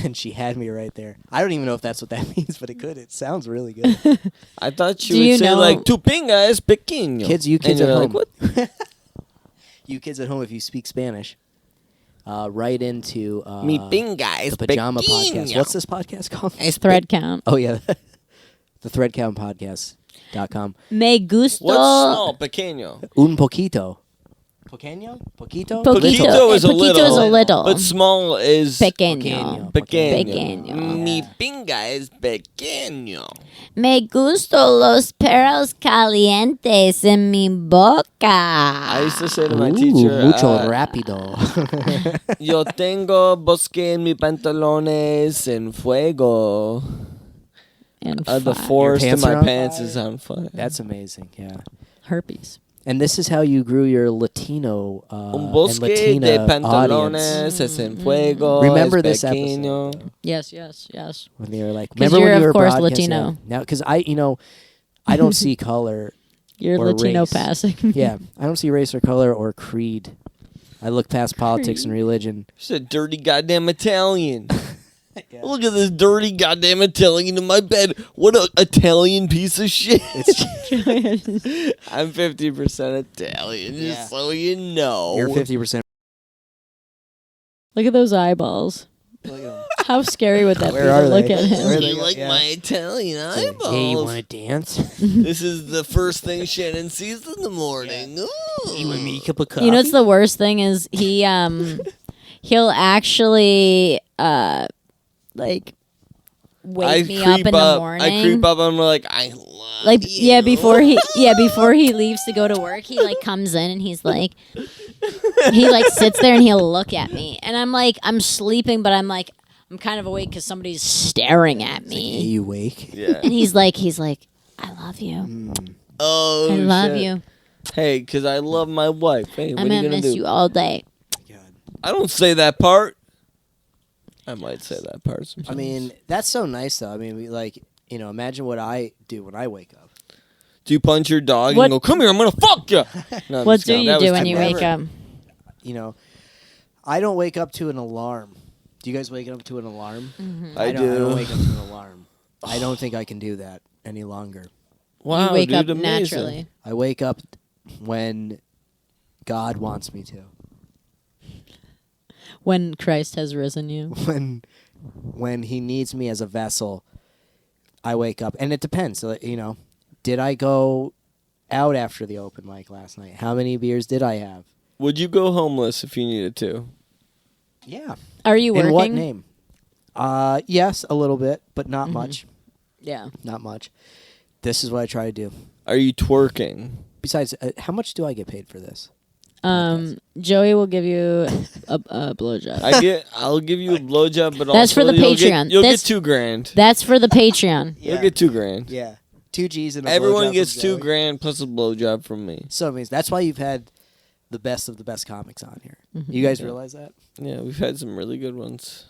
And she had me right there. I don't even know if that's what that means, but it could. It sounds really good. I thought Do she you would say know- like, tu pinga es pequeño. You kids And at you're home. like, what? You kids at home, if you speak Spanish, write into Mi pinga es the Pajama pequeño. Podcast. What's this podcast called? Thread count. Oh, yeah. The Thread Count Podcast. Sobriety.com. Me gusto. What's small? Pequeño. Un poquito. Poquito? Poquito? Poquito is a Poquito little. is a little. But small is Pequeño. pequeño. Pequeño. Mi pinga es pequeño. Me gusto los perros calientes en mi boca. I used to say to my Ooh, teacher, mucho rápido. yo tengo bosque en mi pantalones en fuego. And The fire. forest in pants my are on pants fire? is on fire. That's amazing, yeah. Herpes. And this is how you grew your Latino Un and bosque Latina de audience. pantalones es en fuego. Remember es this pequeño. episode Yes. when they were like, 'Cause remember when you're, you were of course, broadcasting? Latino. Now, because I don't see color. You're Or Latino race. passing. Yeah, I don't see race or color or creed. I look past politics and religion. She's a dirty goddamn Italian. Look at this dirty goddamn Italian in my bed. What a Italian piece of shit. I'm 50% Italian, just Yeah. so you know. You're 50%. Look at those eyeballs. How scary would that Where be to are look they? at him? Where are You they? like Yeah. my Italian eyeballs? Hey, you want to dance? This is the first thing Shannon sees in the morning. Ooh. You want me a cup of coffee? You know what's the worst thing is he'll actually like wake me up in the morning. I creep up and I'm like, I love Like you. before he leaves to go to work, he like comes in and he's like he like sits there and he'll look at me and I'm sleeping but I'm kind of awake because somebody's staring at Hey, me you wake? Yeah. and he's like I love you. Oh, I love shit. you. Hey, because I love my wife. Hey, what I'm are you gonna gonna miss do? you all day. God. I don't say that part. I might say that part sometimes. I mean, that's so nice, though. I mean, imagine what I do when I wake up. do you punch your dog What- and go, come here, I'm going to fuck you? No, I'm What just do kidding. you That do was when too you much. wake up? I don't wake up to an alarm. Do you guys wake up to an alarm? I don't do. wake up to an alarm. I don't think I can do that any longer. Wow, You wake dude, up amazing. naturally. I wake up when God wants me to. When Christ has risen you. When He needs me as a vessel, I wake up, and it depends. So, did I go out after the open mic last night? How many beers did I have? Would you go homeless if you needed to? Yeah. Are you working? In what name? Yes, a little bit, but not much. Yeah. Not much. This is what I try to do. Are you twerking? Besides, how much do I get paid for this? Joey will give you a blowjob. I'll give you a blowjob, but That's also for the you'll get- Patreon. You'll That's- get $2,000. That's for the Patreon. You'll get $2,000. Yeah. 2 G's and a Everyone blowjob gets from Joey. $2,000 plus a blowjob from me. So amazing. That's why you've had the best of the best comics on here. You guys realize that? Yeah, we've had some really good ones.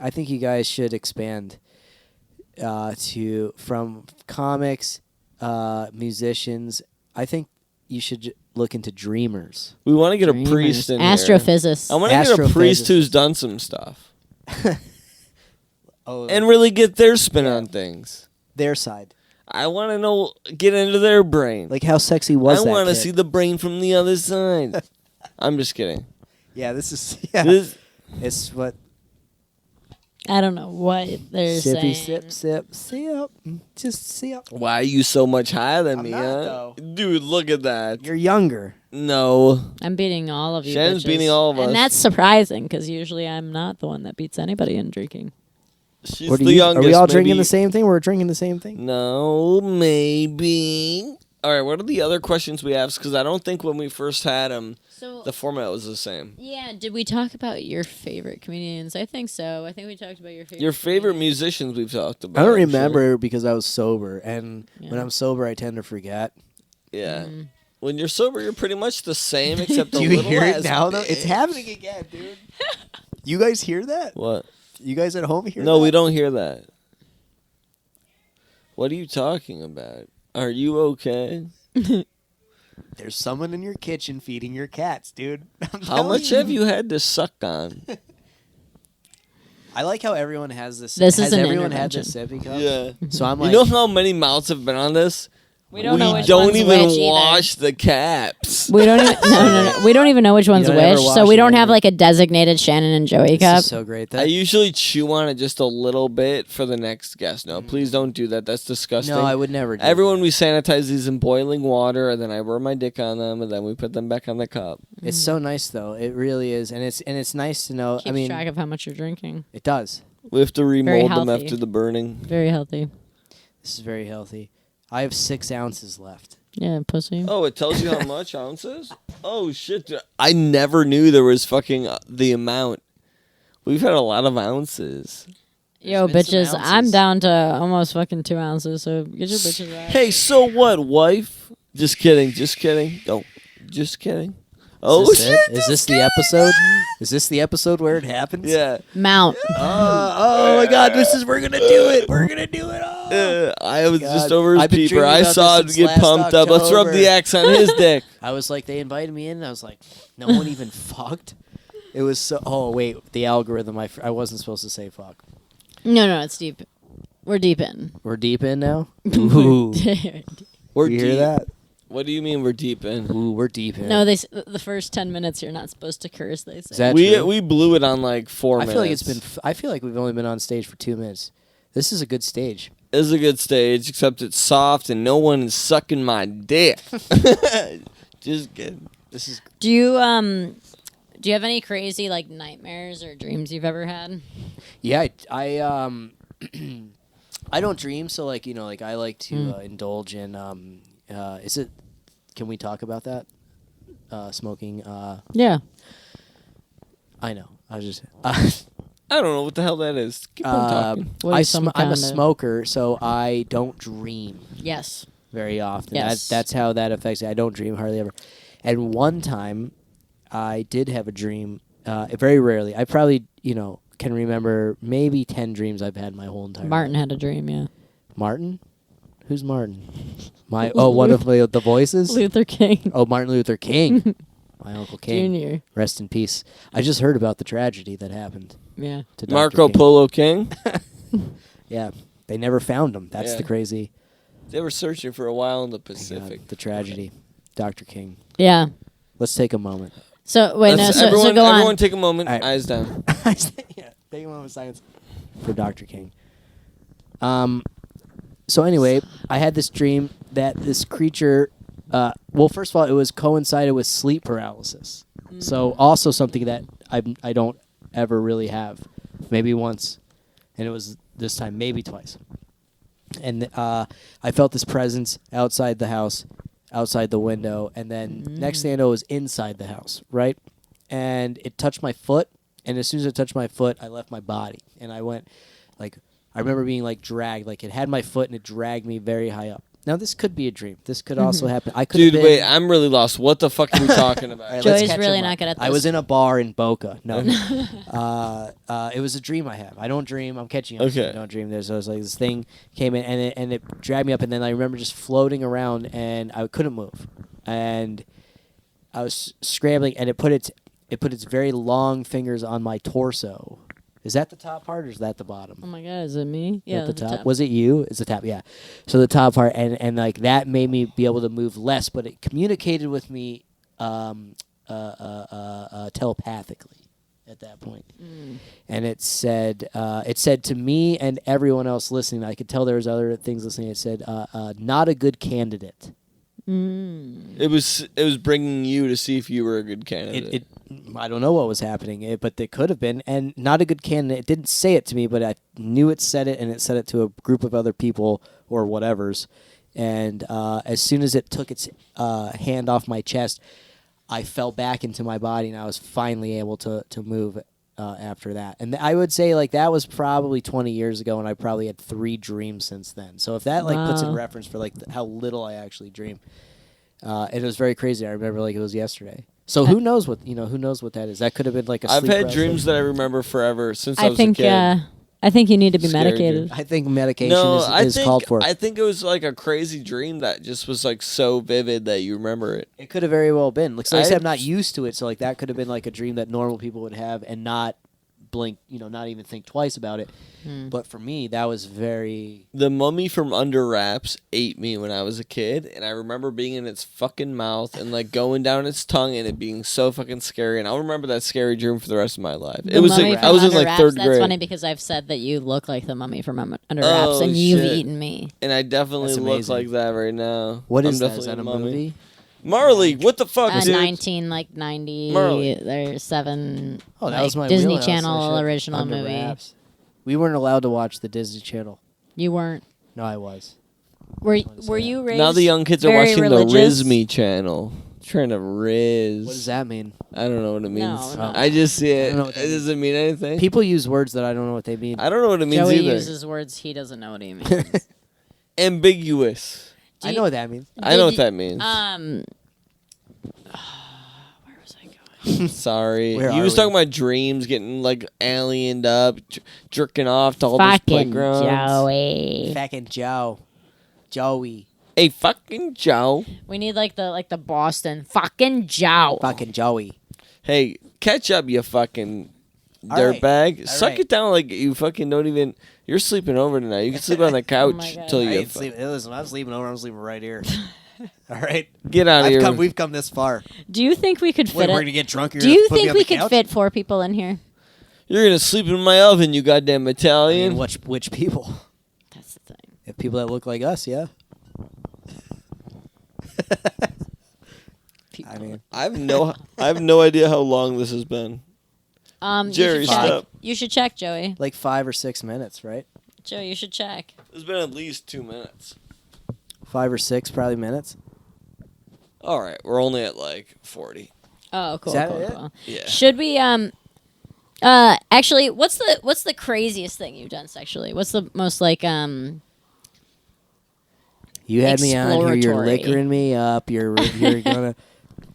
I think you guys should expand from comics, musicians. I think you should look into dreamers. We want to get a Dreamers. priest in here. Astrophysicist. I want to get a priest Astrophysicist. who's done some stuff Oh, and really get their spin on things. their side. I want to get into their brain. Like how sexy was I that want to kid? see the brain from the other side. I'm just kidding. Yeah, this is This, it's what I don't know what they're sippy saying. sip. Just sip. why are you so much higher than I'm me, not, huh? though. Dude, look at that. You're younger. No. I'm beating all of you. Shannon's bitches. beating all of us. And that's surprising because usually I'm not the one that beats anybody in drinking. She's What the are youngest. we all drinking maybe- the same thing? We're drinking the same thing. No, maybe. All right, what are the other questions we asked? Because I don't think when we first had them, So the format was the same. yeah, did we talk about your favorite comedians? I think so. I think we talked about your favorite. Your favorite comedians. musicians we've talked about. I don't I'm sure. remember because I was sober, and when Yeah. I'm sober, I tend to forget. Yeah. When you're sober, you're pretty much the same, except a Do you little hear it less now? Though bitch. it's happening again, dude. You guys hear that? What? You guys at home hear? No, that? we don't hear that. What are you talking about? Are you okay? There's someone in your kitchen feeding your cats, dude. How much have you had to suck on? I like how everyone has this. This has is an everyone had this intervention. sippy cup? Yeah. So I'm You like, know how many mouths have been on this? We don't know which don't one's even which wash the caps. We don't even no. We don't even know which one's don't ever which, wash so we it don't have either. like a designated Shannon and Joey This cup. is so great. I usually chew on it just a little bit for the next guest. No, please don't do that. That's disgusting. No, I would never do Everyone, that. we sanitize these in boiling water, and then I rub my dick on them, and then we put them back on the cup. It's so nice though. It really is, and it's nice to know. Keeps I mean, track of how much you're drinking. it does. We have to remold them healthy. after the burning. Very healthy. This is very healthy. I have 6 ounces left. Yeah, pussy. Oh, it tells you how much ounces? Oh, shit. I never knew there was fucking the amount. We've had a lot of ounces. Yo, been some bitches, I'm ounces. down to almost fucking 2 ounces, so get your bitches out. Hey, so what, wife? Just kidding. Just kidding. Don't. Just kidding. Oh, Is this shit. it? Is this the episode? Is this the episode where it happens? Yeah. Mount. Oh my God! We're gonna do it. We're gonna do it. Oh. I was God. just over his I've been peeper. dreaming I about saw this it since get last pumped up. Let's rub October. the X on his dick. I was like, they invited me in. And I was like, no one even fucked. It was so. Oh wait, the algorithm. I wasn't supposed to say fuck. No, it's deep. We're deep in. We're deep in now. Ooh, We're you deep. hear that? What do you mean we're deep in? Ooh, we're deep in. No, the first 10 minutes you're not supposed to curse. They say. Is that We true? we blew it on like 4 I minutes. feel like it's been. I feel like we've only been on stage for 2 minutes. This is a good stage. It's a good stage, except it's soft and no one is sucking my dick. Just kidding. This is. Do you have any crazy like nightmares or dreams you've ever had? Yeah, I I don't dream, so like like I like to indulge in. Is it? Can we talk about that? Smoking. Yeah. I know. I was just. I don't know what the hell that is. Keep on talking. What is some I'm kind a of- smoker, so I don't dream Yes. very often. Yes. That's how that affects it. I don't dream hardly ever. And one time, I did have a dream. Very rarely. I probably can remember maybe 10 dreams I've had my whole entire Martin life. had a dream. Yeah. Martin? Who's Martin? One of the voices? Luther King Oh, Martin Luther King. My Uncle King. Jr. Rest in peace. I just heard about the tragedy that happened Yeah. to Dr. Marco King. Polo King. Yeah. They never found him. That's Yeah. the crazy They were searching for a while in the God, Pacific. the tragedy. Dr. King. Yeah. Let's take a moment. So wait, Let's- so everyone, go everyone on. take a moment. All right. Eyes down. Yeah, take a moment of silence for Dr. King. So anyway, I had this dream that this creature. Well, first of all, it was coincided with sleep paralysis. So also something that I don't ever really have. Maybe once, and it was this time maybe twice. And I felt this presence outside the house, outside the window, and then next thing I know, it was inside the house, right? And it touched my foot, and as soon as it touched my foot, I left my body, and I went, like, I remember being like dragged, like it had my foot and it dragged me very high up. Now this could be a dream. This could also happen. I could. Dude, have been, wait, I'm really lost. What the fuck are we talking about? All right, let's Joey's catch really him not up. good at I was this. in a bar in Boca. No, it was a dream I have. I don't dream. I'm catching up. Okay. I don't dream. So it was like this thing came in and it dragged me up, and then I remember just floating around and I couldn't move, and I was scrambling, and it put its very long fingers on my torso. Is that the top part or is that the bottom? Oh my God, is it me? At Yeah, the that's top. Was it you? It's the top, yeah. So the top part, and like that made me be able to move less, but it communicated with me telepathically at that point. And it said to me and everyone else listening. I could tell there was other things listening. It said, "Not a good candidate." It was bringing you to see if you were a good candidate. I don't know what was happening, but it could have been, and not a good candidate. It didn't say it to me, but I knew it said it, and it said it to a group of other people or whatevers. And as soon as it took its hand off my chest, I fell back into my body, and I was finally able to move after that. And I would say like that was probably 20 years ago, and I probably had 3 dreams since then. So if that like puts in Wow. reference for like how little I actually dream, and it was very crazy. I remember like it was yesterday. So who knows what that is? That could have been like a. I've sleep had paralysis. dreams that I remember forever since I I was think. a kid. I think you need to be Scary medicated. I think medication No, is called for. I think it was like a crazy dream that just was like so vivid that you remember it. It could have very well been. Like I said, I- I'm not used to it, so like that could have been like a dream that normal people would have, and not blink, not even think twice about it. But for me, that was very. The mummy from Under Wraps ate me when I was a kid, and I remember being in its fucking mouth and like going down its tongue and it being so fucking scary. And I'll remember that scary dream for the rest of my life. The It was mummy like from I was in Under like Wraps, third That's grade, funny because I've said that you look like the mummy from Under Wraps, and you've shit. eaten me. and I definitely That's look amazing. like that right now. What I'm is that? definitely Is that a mummy. movie? Marley, what the fuck, dude? 1990. Marley. There's 7 Oh, that was my Disney wheelhouse, Channel that shit. original Under movie. Wraps. We weren't allowed to watch the Disney Channel. You weren't. No, I was. Were say you raised Now the young kids are very watching religious? the Rizme channel. Trying to riz. What does that mean? I don't know what it means. No. I just see I it. don't know what It that doesn't mean anything. People use words that I don't know what they mean. I don't know what it means Joey either. uses words he doesn't know what he means. Ambiguous. I know what that means. I know what that means. Where was I going? Sorry. Where You are was we? talking about dreams, getting like aliened up, jerking off to all those Fucking playgrounds. Joey. Fucking Joey. Hey, fucking Joe. We need like the Boston fucking Joe. Fucking Joey. Hey, catch up, you fucking All dirtbag. right. Suck right. it down like you fucking don't even. You're sleeping over tonight. You can sleep on the couch my God. till I you ain't sleeping. Listen, I'm sleeping over. I'm sleeping right here. All right. get out of here. We've come this far. Do you think we could Wait, fit we're it? gonna get drunk. You're Do gonna you put me think on we the could couch? fit 4 people in here? You're gonna sleep in my oven, you goddamn I Italian. mean, which people? That's the thing. If people that look like us, yeah. People. I mean, I have no idea how long this has been. Jerry, you should check. stop. You should check, Joey. like 5 or 6 minutes, right? Joey, you should check. It's been at least 2 minutes. 5 or 6 probably minutes. All right, we're only at like 40. Oh, cool, Is that cool, it? cool. Yeah. Should we actually what's the craziest thing you've done sexually? What's the most like You had me on here. You're Exploratory. liquoring me up. You're gonna.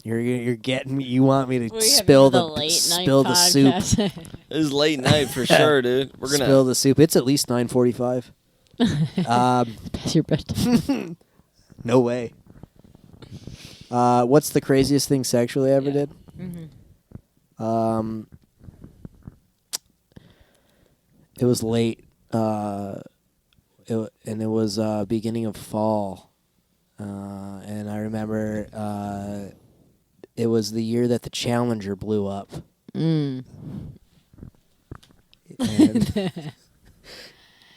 You're getting me. You want me to we have spill the the late night spill the soup. podcast? It was late night for sure, dude. We're gonna Spill the soup. It's at least 9:45. Pass your bedtime. No way. What's the craziest thing sexually I ever did? Mm-hmm. It was late. And it was beginning of fall. And I remember it was the year that the Challenger blew up. Mm.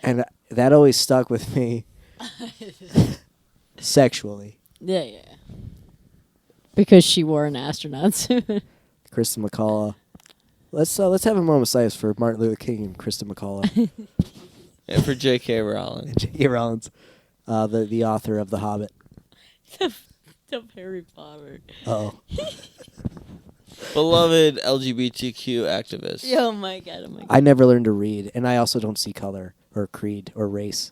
And that always stuck with me sexually. Yeah, yeah. Because she wore an astronaut suit. Kristen McCullough. Let's have a moment of silence for Martin Luther King and Kristen McCullough. and for J.K. Rowling. And J.K. Rowling, the author of The Hobbit. The Harry Potter. Oh. Beloved LGBTQ activist. Oh my god! Oh my god! I never learned to read, and I also don't see color or creed or race.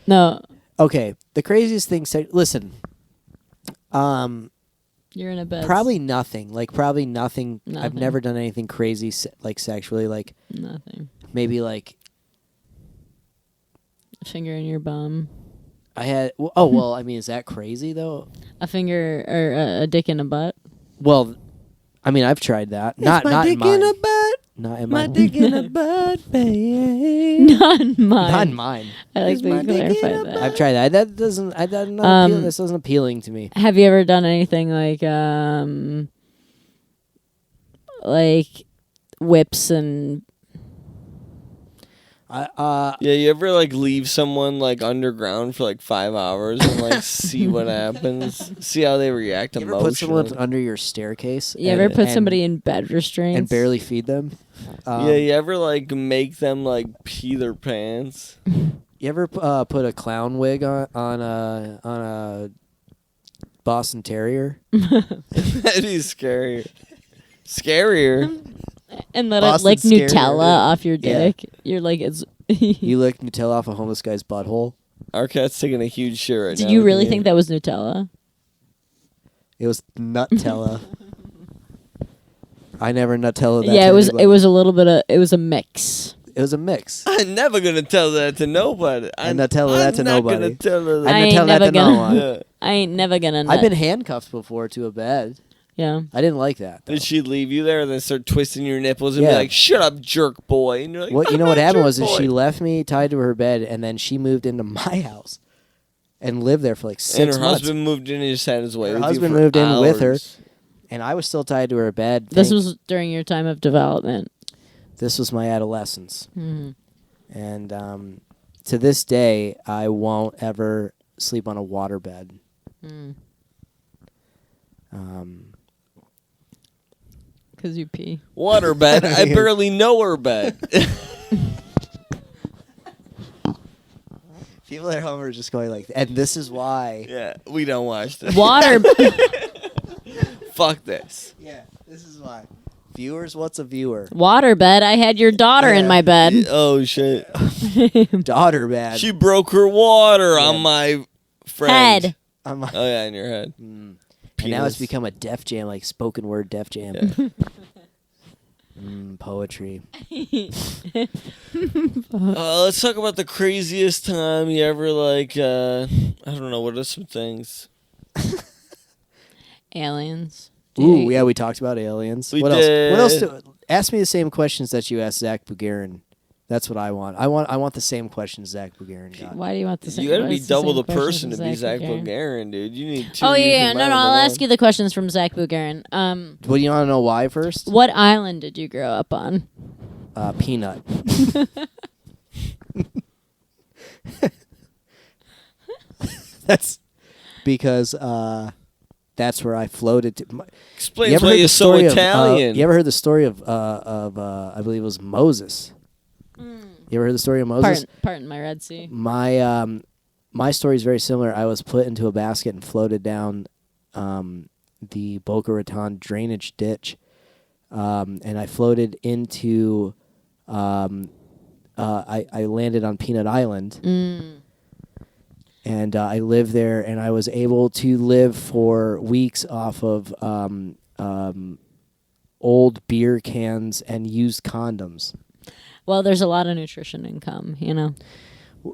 No, Okay, the craziest thing. Listen, you're in a bed. probably nothing. Like probably nothing. I've Nothing. never done anything crazy like sexually. Like Nothing. maybe like A finger in your bum. I had. Oh well, I mean, is that crazy though? A finger or a dick in a butt. Well, I mean, I've tried that. Not in mine. butt. Not in mine. in a butt, babe. Not mine. Not in mine. I like that you clarified that. I've tried that. That doesn't. This isn't appealing to me. Have you ever done anything like whips and Yeah, you ever like leave someone like underground for like 5 hours and like see what happens, see how they react You ever emotionally. put someone under your staircase? you ever put somebody in bed restraints and barely feed them? Yeah, you ever like make them like pee their pants? You ever put a clown wig on a Boston Terrier? That'd be scary. Scarier. and let Boston it lick scarier, Nutella dude. off your Yeah. dick? You're like it's. You licked Nutella off a homeless guy's butthole. Our cat's taking a huge shit right now. Did you really Yeah. think that was Nutella? It was Nutella. I never Nutella that. Yeah, to it was. anybody. It was a little bit of. It was a mix. It was a mix. I'm never gonna tell that to nobody. I'm not telling that to nobody. Gonna tell her I I didn't ain't tell that never to no gonna- one. Yeah. I ain't never gonna. Nut. I've been handcuffed before to a bed. Yeah. I didn't like that. Though. Did she leave you there and then start twisting your nipples and Yeah. be like, "Shut up, jerk boy"? And you're like, What you know? "I'm What not a happened jerk was that boy." she left me tied to her bed, and then she moved into my house and lived there for like 6 And her months. husband moved in and just had his way. Her with you husband for moved in with her. hours. And I was still tied to her bed. This was during your time of development. This was my adolescence. Mm. And to this day, I won't ever sleep on a water bed. Mm. 'Cause you pee. Water bed. I barely know her bed. People at home are just going like, and this is why. Yeah, we don't watch this. Water. Fuck this. Yeah, this is why. Viewers, what's a viewer? Waterbed. I had your daughter in Yeah. my bed. Oh shit. Daughter bad. She broke her water on my friend. Head. I'm like, Oh yeah, in your head. and now it's become a Def Jam, like spoken word Def Jam. Yeah. Poetry. Let's talk about the craziest time you ever like. I don't know. What are some things? Aliens. Ooh, yeah, we talked about aliens. We What did. else? Ask me the same questions that you asked Zach Bugarin. That's what I want. I want the same questions Zach Bugarin got. Why do you want the same? You gotta be what's double same the person questions to be as Zach Bugarin? Bulgarian, dude. You need two. Oh you yeah, can no, mind I'll one. ask you the questions from Zach Bugarin. Well, you want to know why first? What island did you grow up on? Peanut. That's because that's where I floated to. Explains why you're so Italian. You ever heard the story of I believe it was Moses? You ever heard the story of Moses? Pardon my Red Sea. My story is very similar. I was put into a basket and floated down the Boca Raton drainage ditch, and I floated into. I landed on Peanut Island, and I lived there, and I was able to live for weeks off of old beer cans and used condoms. Well, there's a lot of nutrition income, you know.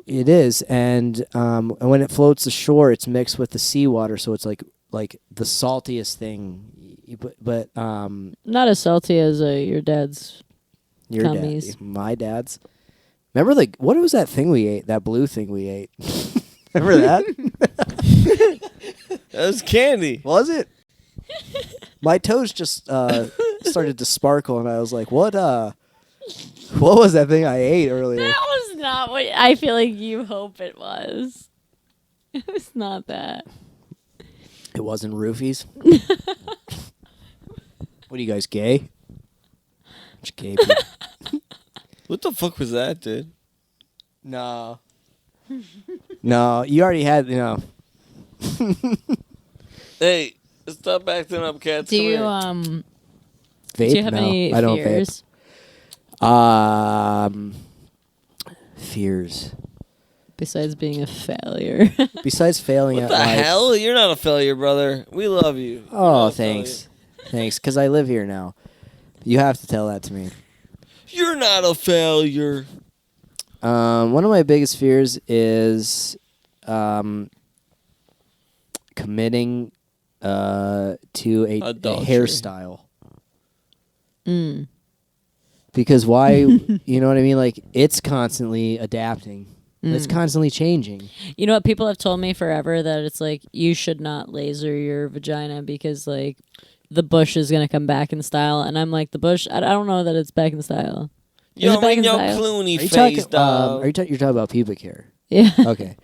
It is, and when it floats ashore, it's mixed with the seawater, so it's like the saltiest thing. But Not as salty as your dad's. your Cummies. dad, my dad's. Remember what was that thing we ate? That blue thing we ate. Remember that? That was candy. Was it? My toes just started to sparkle, and I was like, "What? What was that thing I ate earlier?" That was not what I feel like you hope it was. It was not that. It wasn't roofies. What are you guys, gay? Bunch of gay people. What the fuck was that, dude? No. No, you already had, Hey, stop acting up, cats. Do Come you here. vape. do you have no, any I don't fears? vape. Fears. Besides being a failure. Besides failing What at the life. hell? You're not a failure, brother. We love you. You're Oh, not a thanks. Thanks, because I live here now. You have to tell that to me. failure. You're not a failure. One of my biggest fears is committing to a Adultery. hairstyle. Mm. Because why, you know what I mean? Like, it's constantly adapting. It's constantly changing. You know what? People have told me forever that it's like you should not laser your vagina because like the bush is gonna come back in style, and I'm like the bush. I don't know that it's back in style. Is Yo, it back in in your style? Clooney Are you face, talking? dog. You're talking about pubic hair? Yeah. Okay.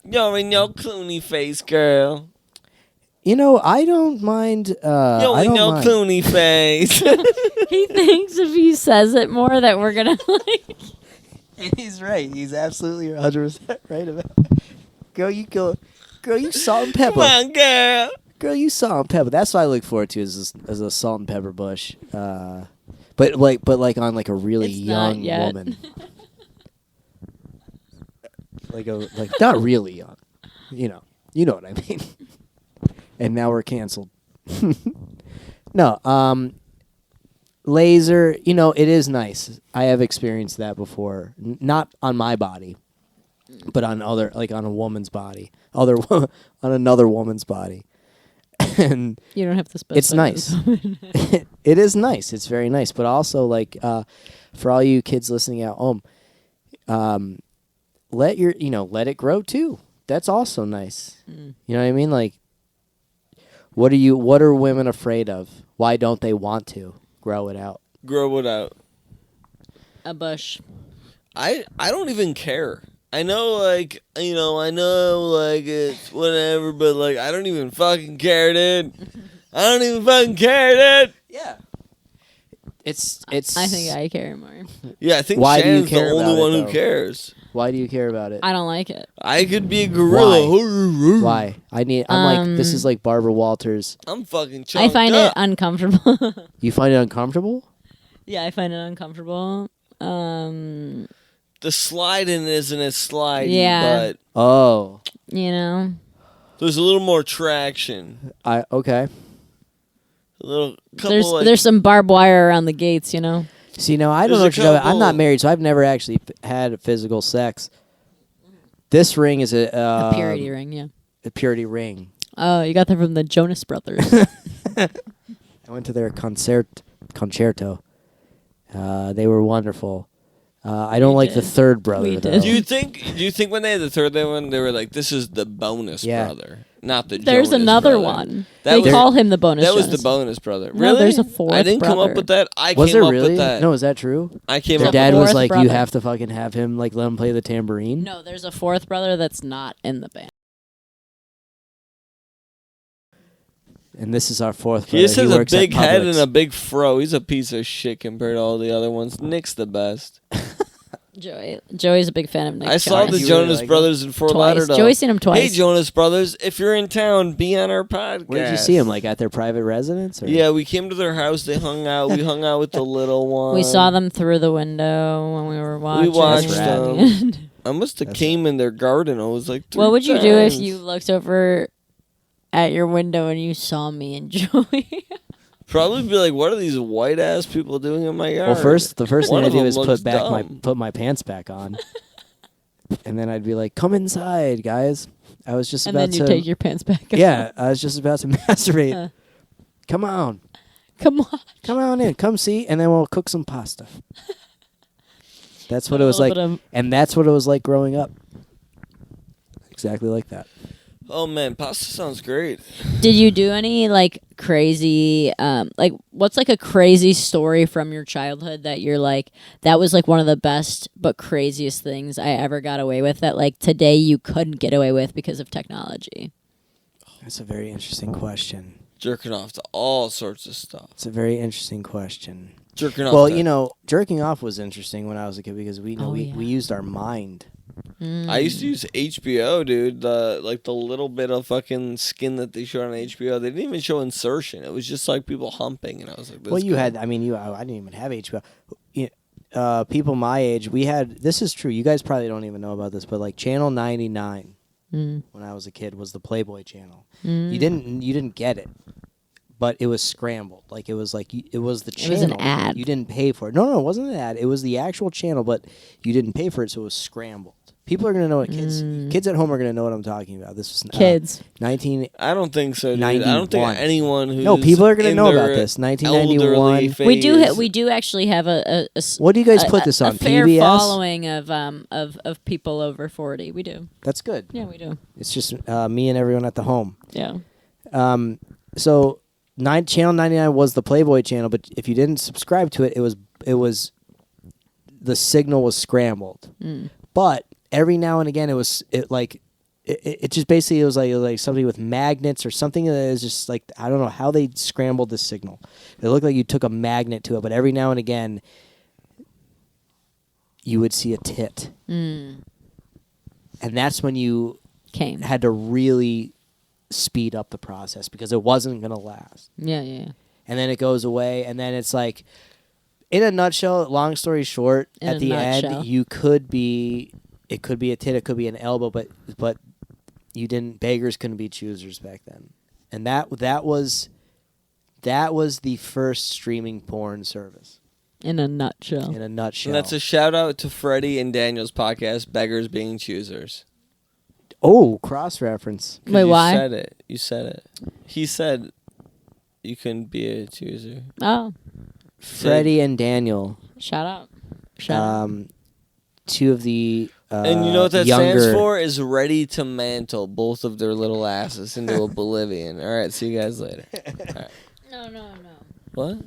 Yo, in your Clooney face, girl. You know, I don't mind. Yo, I in don't your mind. Clooney face. He thinks if he says it more that we're gonna like. And he's right. He's absolutely 100% right about. Girl, you salt and pepper. Come on, girl. Girl, you salt and pepper. That's what I look forward to as a salt and pepper bush. But like on like a really It's not young yet. woman. like not really young. You know what I mean. And now we're canceled. No, laser, it is nice. I have experienced that before. Not on my body, but on on a woman's body. On another woman's body. and You don't have to specify. it's nice. It is nice. It's very nice. But also, like, for all you kids listening at home, let it grow too. That's also nice. You know what I mean? Like, what are women afraid of? Why don't they want to grow it out? Grow it out. A bush. I don't even care. I know, like, it's whatever, but, like, I don't even fucking care, dude. I don't even fucking care, dude. Yeah. It's. I think I care more. Yeah, I think Why do you Shannon's the care only about it, one who though? cares. Why do you care about it? I don't like it. I could be a gorilla. Why? I'm like, this is like Barbara Walters. I'm fucking I chunked find up. it uncomfortable. You find it uncomfortable? Yeah, I find it uncomfortable. The sliding isn't as slidey, Yeah. but Oh. You know? there's a little more traction. Okay. A little couple There's some barbed wire around the gates, you know? See, now I don't There's know a what you're talking about. I'm not couple- married, so I've never actually had physical sex. This ring is A purity ring, yeah. a purity ring. Oh, you got that from the Jonas Brothers. I went to their concerto. They were wonderful. I don't like the did. third brother, We though. did. Do you think when they had the third one, they were like, "This is the bonus brother, not the." There's Jonas another brother. one. That They was- call him the bonus That was Jonas. the bonus brother. No, Really? there's a fourth I didn't come brother. up with that. I Was came there up really? with that. No, is that true? I came Their up. dad fourth was like, brother. you have to fucking have him, like, let him play the tambourine. No, there's a fourth brother that's not in the band. And this is our fourth brother. He just has a works at big head Publix. and a big fro. He's a piece of shit compared to all the other ones. Nick's the best. Joey's a big fan of Nick. I saw Jonas. the You really Jonas like Brothers in Fort Twice. Lauderdale. Joey's seen him twice. Hey, Jonas Brothers, if you're in town, be on our podcast. Where did you see him? Like, at their private residence? Or? Yeah, we came to their house. They hung out. We hung out with the little one. We saw them through the window when we were watching. watched them. I must have came in their garden. I was like, What would you do if 3 you times. looked over at your window and you saw me and Joey? Probably be like, what are these white ass people doing in my yard? Well, the first One thing I of do them is looks put dumb. my pants back on, and then I'd be like, "Come inside, guys." I was just And about then you to. take your pants back off. Yeah, I was just about to masturbate. Uh. Come on, Come on. come on in, come see, and then we'll cook some pasta. That's what it was A like, little bit of- and that's what it was like growing up. Exactly like that. Oh man, pasta sounds great. Did you do any like crazy like what's like a crazy story from your childhood that you're like that was like one of the best but craziest things I ever got away with that like today you couldn't get away with because of technology? That's a very interesting question. Jerking off to all sorts of stuff. It's a very interesting question. Jerking off. Well, to- jerking off was interesting when I was a kid because we yeah. used our mind. I used to use HBO, dude. The little bit of fucking skin that they showed on HBO. They didn't even show insertion. It was just like people humping, and I was like, this Well, you cool. had. I didn't even have HBO. People my age, we had. This is true. You guys probably don't even know about this, but like Channel 99 when I was a kid was the Playboy channel. You didn't get it, but it was scrambled. Like it was the It was channel. an ad. You didn't pay for it. No, it wasn't an ad. It was the actual channel, but you didn't pay for it, so it was scrambled. People are gonna know what kids at home are gonna know what I'm talking about. This was Kids. 19. I don't think so, dude. I don't think 91. anyone who's No, people are gonna in know their about this. 1991. elderly We do phase- we do actually have a What do you guys put this on? a fair PBS? following of people over 40. We do. That's good. Yeah, we do. It's just me and everyone at the home. Yeah. So Channel 99 was the Playboy channel, but if you didn't subscribe to it, it was the signal was scrambled. But every now and again, it just basically it was like something with magnets or something that is just like I don't know how they scrambled the signal. It looked like you took a magnet to it, but every now and again, you would see a tit, and that's when you Came. had to really speed up the process because it wasn't going to last. Yeah, yeah. And then it goes away, and then it's like, in a nutshell, long story short, In at a the nutshell. end, it could be a tit, it could be an elbow, but beggars couldn't be choosers back then. And that was the first streaming porn service. In a nutshell. In a nutshell. And that's a shout out to Freddie and Daniel's podcast, Beggars Being Choosers. Oh, cross reference. 'Cause Wait, you why? said it. You said it. He said you couldn't be a chooser. Oh, Freddie and Daniel. shout out. Shout out. Two of the And you know what that younger, stands for? Is ready to mantle both of their little asses into oblivion. All right, see you guys later. All right. No. What?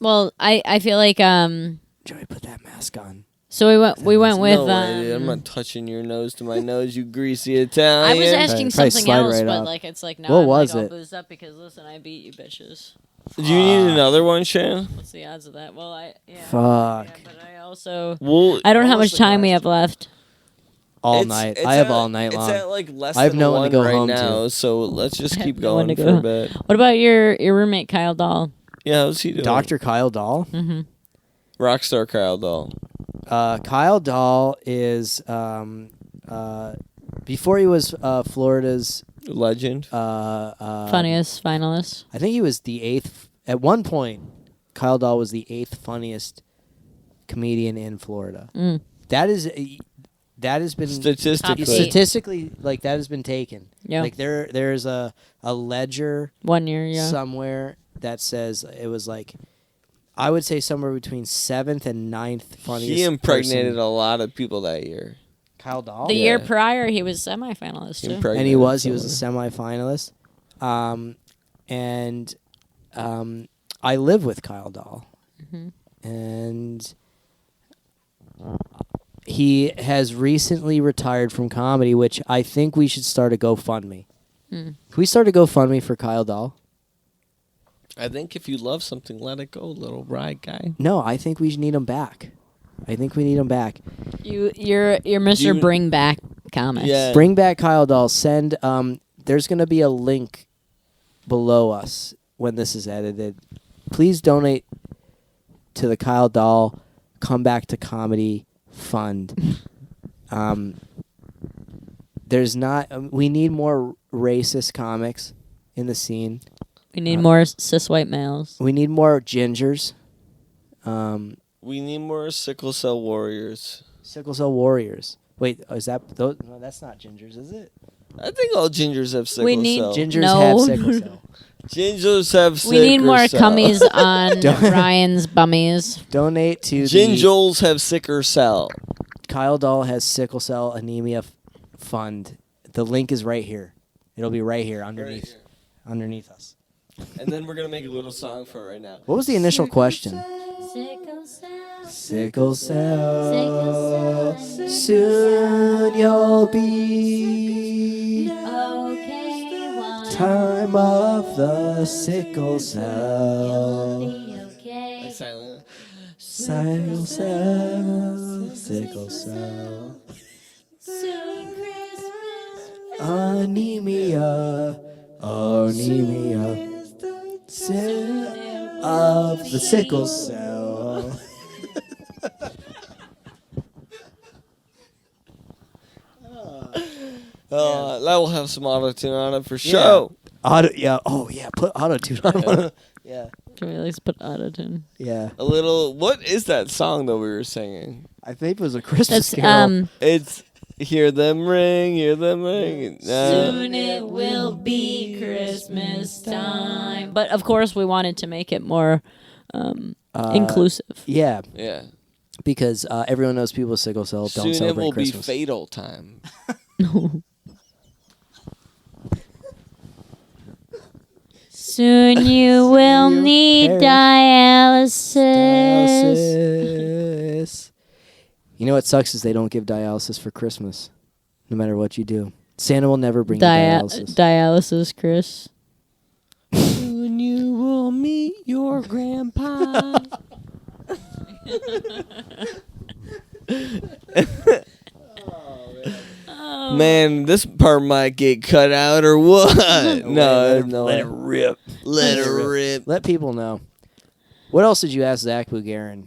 Well, I feel like Joey, put that mask on. so we went with No way, dude. I'm not touching your nose to my nose, you greasy Italian. I was asking Probably something slide else, right but off. like it's like now What I'm was like all it? boozed up because listen, I beat you bitches. Do you need another one, Shan? What's the odds of that? Well, Fuck. Yeah, but I also Well, I don't know how What was much the time we question? have left. All it's- night. it's I have at- all night long. It's at like less I have than no one to one go right home to. now, so let's just I keep have no one going to for go. a bit. What about your roommate Kyle Dahl? Yeah, how's he doing? Dr. Kyle Dahl. Mm-hmm. Rockstar Kyle Doll. Kyle Dahl is before he was Florida's Legend. Funniest finalist. I think he was the 8th. At one point, Kyle Dahl was the 8th funniest comedian in Florida. Mm. That has been Statistically. like that has been taken. Yeah. Like there's a ledger 1 year. Yeah. somewhere that says it was like I would say somewhere between 7th and 9th funniest. He impregnated person. a lot of people that year. Kyle Dahl. The Yeah. year prior, he was semifinalist too. And he was a semifinalist. And I live with Kyle Dahl. Mm-hmm. And he has recently retired from comedy, which I think we should start a GoFundMe. Mm. Can we start a GoFundMe for Kyle Dahl? I think if you love something, let it go, little right guy. No, I think we need him back. I think we need him back. You're Mr. You- Bring Back Comics. Yeah. Bring back Kyle Dahl. Send. There's going to be a link below us when this is edited. Please donate to the Kyle Dahl Come Back to Comedy Fund. There's not. We need more racist comics in the scene. We need more cis white males. We need more gingers. We need more sickle cell warriors. Sickle cell warriors. Wait, is that those? No, that's not gingers, is it? I think all gingers have sickle We need cell. Gingers No. have sickle cell. Gingers have sickle We need more cell. cummies on Don't- Ryan's bummies. Donate to the Gingers have sicker cell. Kyle Dahl has sickle cell anemia fund. The link is right here. It'll be right here underneath underneath us. And then we're going to make a little song for it right now. What was the initial question? Sickle cell. Sickle cell. Soon you'll be Okay, time of the sickle cell. okay. Silent. Sickle cell. Sickle cell. Soon Christmas. Anemia. Anemia. Of the sickle cell. That will have some auto-tune on it for sure. Put auto tune on. Yeah. Joey likes to put autotune. Yeah. A little... What is that song that we were singing? I think it was a Christmas That's carol. It's... Hear them ring, hear them ring. Soon it will be Christmas time. But of course, we wanted to make it more inclusive. Yeah, Yeah. because everyone knows people with sickle cell don't Soon it celebrate will Christmas. be fatal time. Soon you will need dialysis. Dialysis. You know what sucks is they don't give dialysis for Christmas, no matter what you do. Santa will never bring you dialysis. Dialysis, Chris. Soon you will meet your grandpa. Man, this part might get cut out or what? No. Let it rip. Let it rip. Let people know. What else did you ask Zach Bugarin?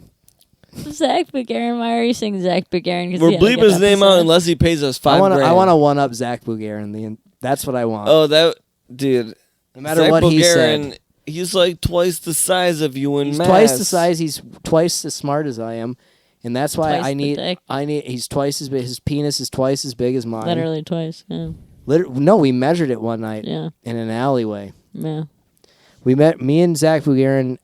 Zach Bugarin. Why are you saying Zach Bugarin? 'Cause We're he had a bleeping good his name out episode. unless he pays us I $5,000. want to one up Zach Bugarin. That's what I want. Oh, that dude. no matter Zach what he Bulgarian, said. He's like twice the size of you in He's mass. twice the size. He's twice as smart as I am, And that's why Twice the dick. he's twice as big. His penis is twice as big as mine. Literally twice. Yeah. No, we measured it one night Yeah. in an alleyway. Yeah. Me and Zach Bugarin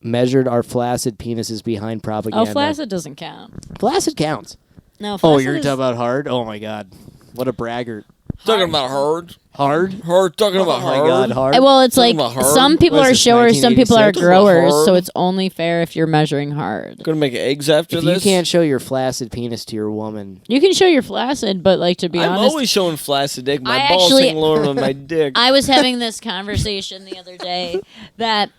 measured our flaccid penises behind propaganda. Oh, flaccid doesn't count. Flaccid counts. No, flaccid Oh, you're is- talking about hard? Oh my God. What a braggart. Talking about hard. Hard? Hard. Talking about Oh my hard. God, hard. Well, it's Talking like about hard? some people What are is this, showers, some people are 1986? growers, Hard? so it's only fair if you're measuring hard. Gonna make eggs after If this. you can't show your flaccid penis to your woman, You can show your flaccid, but like to be I'm honest, always showing flaccid dick. My I balls actually- hang lower than my dick. I was having this conversation the other day that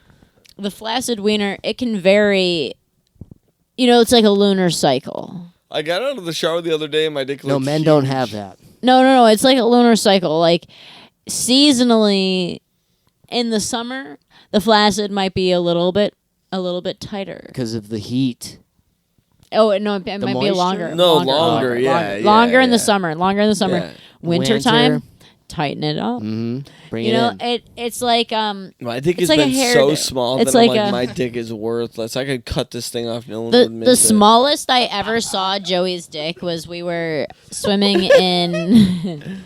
the flaccid wiener, it can vary. You know, it's like a lunar cycle. I got out of the shower the other day and my dick no, looked men huge. don't have that. No. It's like a lunar cycle. Like seasonally, in the summer, the flaccid might be a little bit tighter. Because of the heat. Oh no, it might be moisture? longer. No, longer, yeah, longer in the yeah. summer. Longer in the summer. Yeah. Wintertime, Winter. tighten it up. Mm-hmm. Bring You it know, in. it's like My dick It's has like a been hair so do- small it's that I'm like like, a- my dick is worthless. I could cut this thing off. No one would miss the it. smallest I ever saw Joey's dick was we were swimming in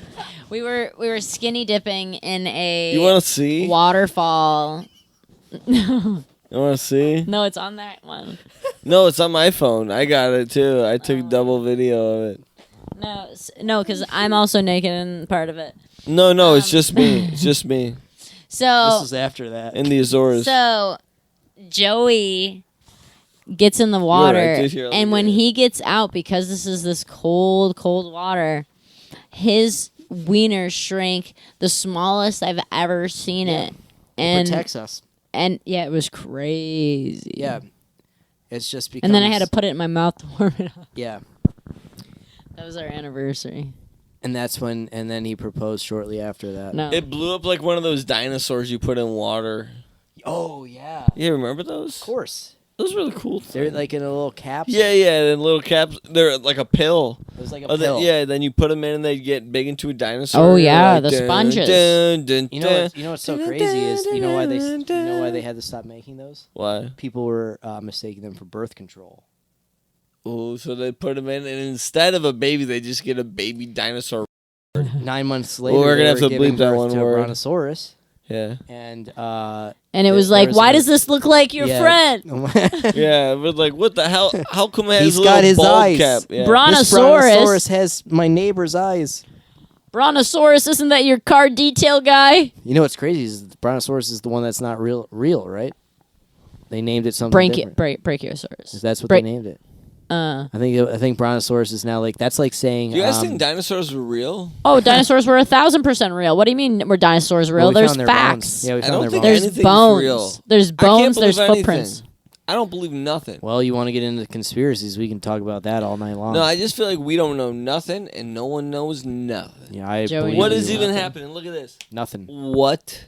we were skinny dipping in a You want to see? waterfall. You want to see? No, it's on that one. No, it's on my phone. I got it too. I took double video of it. No, because I'm also naked in part of it. No, it's just me. It's just me So This is after that. in the Azores. So Joey gets in the right, water, did hear and that. when he gets out, because this is this cold water, his wiener shrank the smallest I've ever seen it. It And protects us. and yeah, it was crazy. Yeah. It's just because. And then I had to put it in my mouth to warm it up. Yeah. That was our anniversary. And then he proposed shortly after that. No. It blew up like one of those dinosaurs you put in water. Oh, yeah. You remember those? Of course. Those were really cool. They're like in a little capsule. Yeah, the little caps. They're like a pill. It was like a Oh, pill. then you put them in and they get big into a dinosaur. Oh, You're yeah, like, the dun, sponges. dun, dun, You dun. know what's so crazy is you know why they had to stop making those? Why? People were mistaking them for birth control. Oh, so they put them in, and instead of a baby, they just get a baby dinosaur. 9 months later, we're gonna they have were to giving bleep that birth one to a word. brontosaurus, Yeah. and And it was there like, was why a- does this look like your friend? Yeah, but like, what the hell? How come it has He's a little got his bald eyes. cap? Yeah. This Brontosaurus. brontosaurus has my neighbor's eyes. Brontosaurus, isn't that your car detail guy? You know what's crazy is the brontosaurus is the one that's not real, right? They named it something different. Brachiosaurus. That's what Bra- they named it. I think brontosaurus is now like that's like saying. Do you guys think dinosaurs were real? Oh, dinosaurs were 1,000% real. What do you mean were dinosaurs real? we There's found their facts. bones. Yeah, we I found don't their think bones. There's anything's bones. real. There's I can't bones. There's believe footprints. anything. I don't believe nothing. Well, you want to get into conspiracies? We can talk about that all night long. No, I just feel like we don't know nothing, and no one knows nothing. yeah, I Joey, believe What you. is even happening? Look at this. Nothing. What?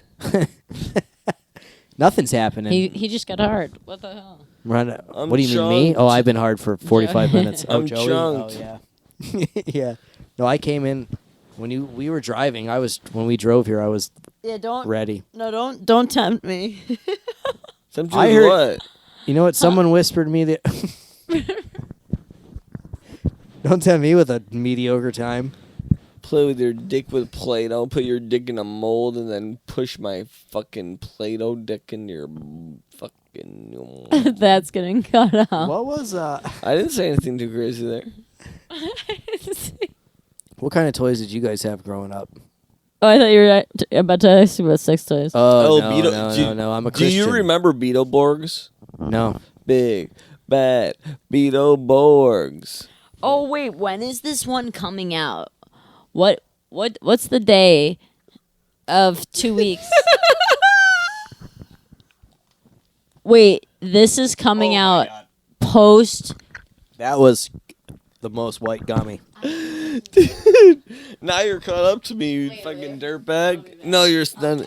Nothing's happening. He just got hard. What the hell? I'm What do you mean, me? chunked. Oh, I've been hard for 45 minutes. Oh, I'm Joey? chunked. Oh, yeah. Yeah. No, I came in when we were driving. When we drove here, I was Yeah, don't. ready. No, don't tempt me. Sometimes I heard- what? You know what? Someone whispered me that. Don't tempt me with a mediocre time. Play with your dick with Play-Doh. Put your dick in a mold and then push my fucking Play-Doh dick in your fucking... That's getting cut off. What was I didn't say anything too crazy there. What kind of toys did you guys have growing up? Oh, I thought you were about to ask me about sex toys. Oh, no, Beetle- no. I'm a Do Christian. you remember Beetleborgs? No. Big, bad Beetleborgs. Oh wait, when is this one coming out? What's the day of 2 weeks? Wait, this is coming out post. That was the most white gummy. Now you're caught up to me, you fucking dirtbag. No, you're done.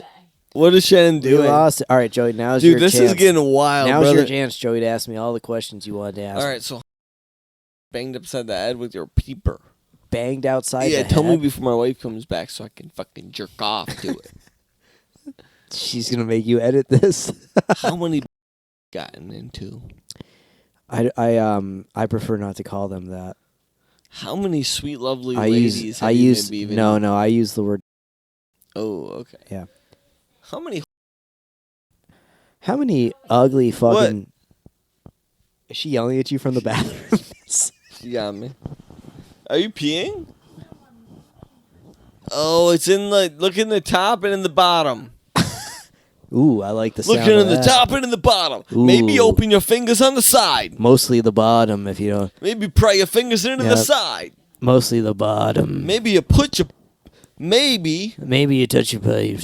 What is Shannon You doing? lost it. All right, Joey, now's Dude, your this chance. is getting wild, Now's brother. your chance, Joey, to ask me all the questions you wanted to ask. All right, so banged upside the head with your peeper. Banged outside Yeah, the tell me head? before my wife comes back so I can fucking jerk off to it. She's going to make you edit this. How many gotten into? I prefer not to call them that. How many sweet, lovely I ladies use have I you use been beaving? no, I use the word. Oh, okay. Yeah. How many? How many ugly fucking? Is she yelling at you from the bathroom? You got me. Are you peeing? Oh, it's in the look in the top and in the bottom. Ooh, I like the sound Looking of in the that. top and in the bottom. Maybe Ooh. open your fingers on the side. Mostly the bottom, if you don't. Maybe pry your fingers into the Yep. side. Mostly the bottom. Maybe you put your. Maybe you touch your bottom. you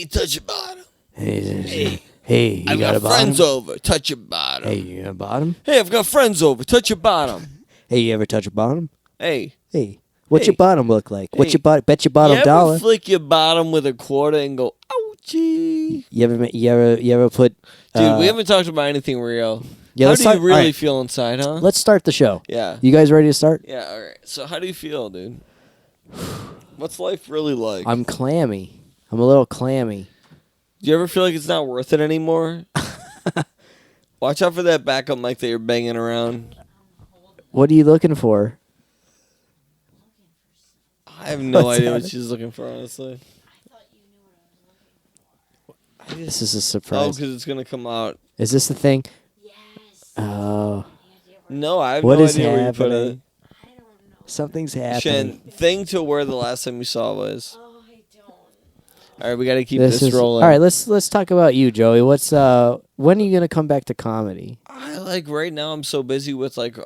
touch your bottom. Hey, you I've got got a bottom? friends over. Touch your bottom. Hey, you got a bottom? Hey, I've got friends over. Touch your bottom. Hey, you ever touch a bottom? Hey. Hey, what's Hey. your bottom look like? What's Hey. your bottom? Bet your bottom You ever dollar. flick your bottom with a quarter and go, ouchie? You ever put? Dude, we haven't talked about anything real. Yeah, How let's do you start- really alright. feel inside, huh? Let's start the show. Yeah. You guys ready to start? Yeah, all right. So how do you feel, dude? What's life really like? I'm clammy. I'm a little clammy. Do you ever feel like it's not worth it anymore? Watch out for that backup mic that you're banging around. What are you looking for? I have no What's idea what that? she's looking for, honestly. This is a Oh, surprise. because it's going to come out. Is this the thing? Oh, No, I have what no is idea where you put it. happening? Something's happening. Shen, thing to where the last time you saw was. All right, we got to keep This this is rolling. all right. Let's talk about you, Joey. What's when are you gonna come back to comedy? I like right now I'm so busy with like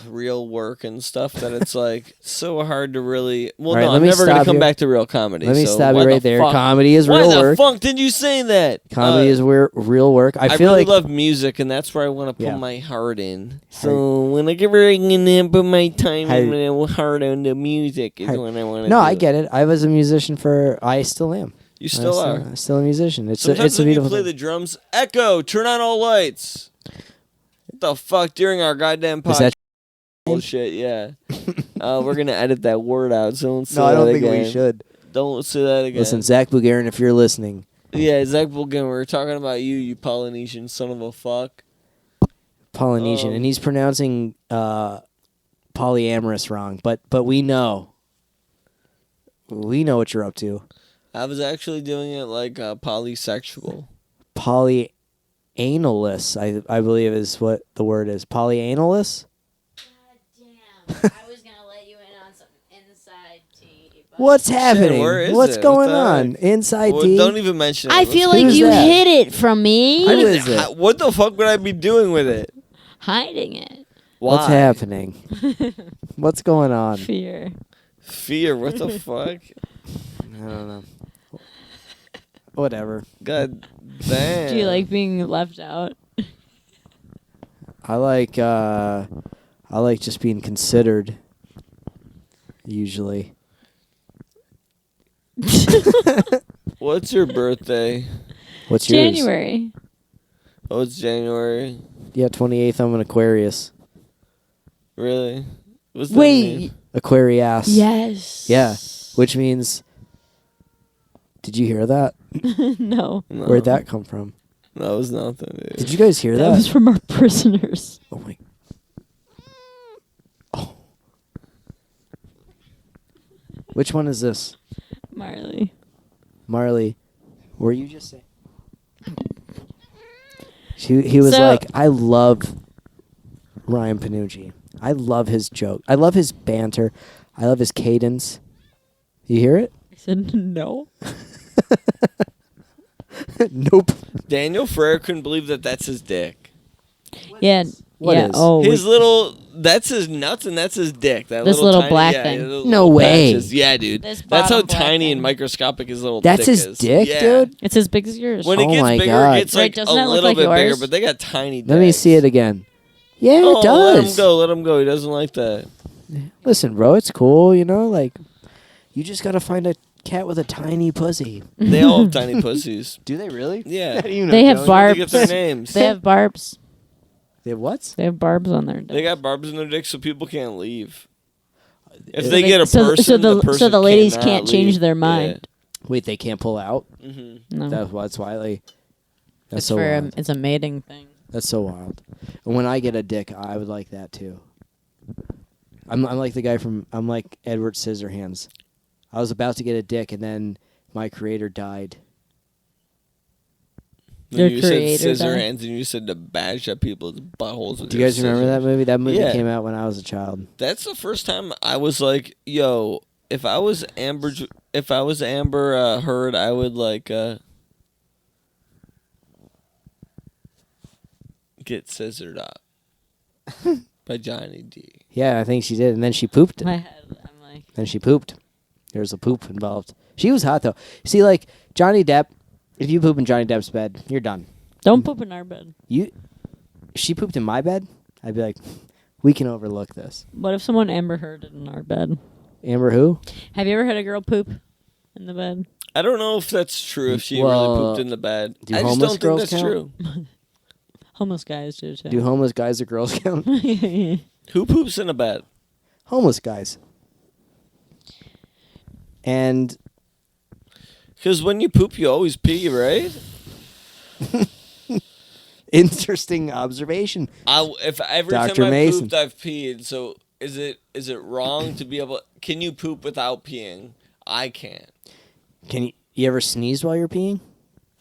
real work and stuff that it's like so hard to really All right, no, let I'm me never gonna stop come you. back to real comedy. Let me so stop why you the right there. fuck- Comedy is Why real the work. fuck did you say that? Comedy is real work. I I feel really like love music, and that's where I want to put Yeah. my heart in. So when I get ready to put my time How- and my heart on the music is when I want to. no, I get it. I was a musician I still am. You still are. I'm still a musician. It's Sometimes a when you beautiful play thing. the drums, Echo, turn on all lights. What the fuck during our goddamn Is podcast? that Bullshit, yeah. We're gonna edit that word out, so don't say no? I don't that think we again. should. Don't say that again. Listen, Zach Bugarin, if you're listening, Yeah, Zach Bulgan, we're talking about you Polynesian son of a fuck. Polynesian, and he's pronouncing polyamorous wrong, but we know what you're up to. I was actually doing it like polysexual. Polyanalous, I believe is what the word is. Polyanalous. God damn. I was going to let you in on some inside tea. But What's happening? where is What's it? going What the on? heck? Inside Well, D. don't even mention it. I Let's feel go. like Who's you that? hid it from me. Who is it? What the fuck would I be doing with it? Hiding it. Why? What's happening? What's going on? Fear. Fear. What the fuck? I don't know. Whatever. God damn. Do you like being left out? I like just being considered. Usually. What's your birthday? What's yours? January. Oh, it's January. Yeah, 28th. I'm an Aquarius. Really? What's that Wait. mean? Aquarius. Yes. Yeah, which means. Did you hear that? No. No. Where'd that come from? That was nothing, dude. Did you guys hear That that? was from our prisoners. Oh my. Oh. Which one is this? Marley. Marley, were you just saying? He was So- like, I love Ryan Panucci. I love his joke. I love his banter. I love his cadence. You hear it? I said no. Nope. Daniel Frere couldn't believe that that's his dick. Yeah. What yeah. is? Oh. His little, that's his nuts and that's his dick. That This little tiny, black yeah, thing. the No little way. patches. Yeah, dude. This That's how bottom black tiny thing. and microscopic his little That's dick his is. dick, Yeah. dude? It's as big as yours. When it Oh gets my bigger, God. it gets Right, like a doesn't that look little like bit bigger, yours? but they got tiny dicks. Let me see it again. Yeah, Oh, it does. let him go. Let him go. He doesn't like that. Listen, bro, it's cool, you know? Like, you just gotta find a cat with a tiny pussy. They all have tiny pussies. Do they really? Yeah. They have Where'd barbs. they get their names? They have barbs. They have what? They have barbs on their They got barbs in their dicks so people can't leave. If So they get a person, so the person ladies cannot can't change leave. their mind. Wait, they can't pull out? Yeah. No. That's why, like... That's It's so for wild. it's a mating thing. That's so wild. And when I get a dick, I would like that too. I'm like the guy I'm like Edward Scissorhands. I was about to get a dick, and then my creator died. Your You said creator scissor died. hands, and you said to bash up people's buttholes with Do you guys remember that movie? That movie Yeah. came out when I was a child. That's the first time I was like, "Yo, if I was Amber Heard, I would like get scissored up by Johnny D." Yeah, I think she did, and then she pooped it. My head, I'm like, Then she pooped. There was a poop involved. She was hot though. See, like Johnny Depp, if you poop in Johnny Depp's bed, you're done. don't poop in our bed. She pooped in my bed. I'd be like, we can overlook this. What if someone Amber Heard it in our bed? Amber who? Have you ever had a girl poop in the bed? I don't know if that's true. If she Well, really pooped in the bed, do I just homeless don't think girls that's count? true. Homeless guys do too. Do homeless guys or girls count? Who poops in a bed? Homeless guys. And Because when you poop, you always pee, right? interesting observation. If every Dr. time I Mason. pooped, I've peed. So is it wrong to be able? Can you poop without peeing? I can't. Can you ever sneeze while you're peeing?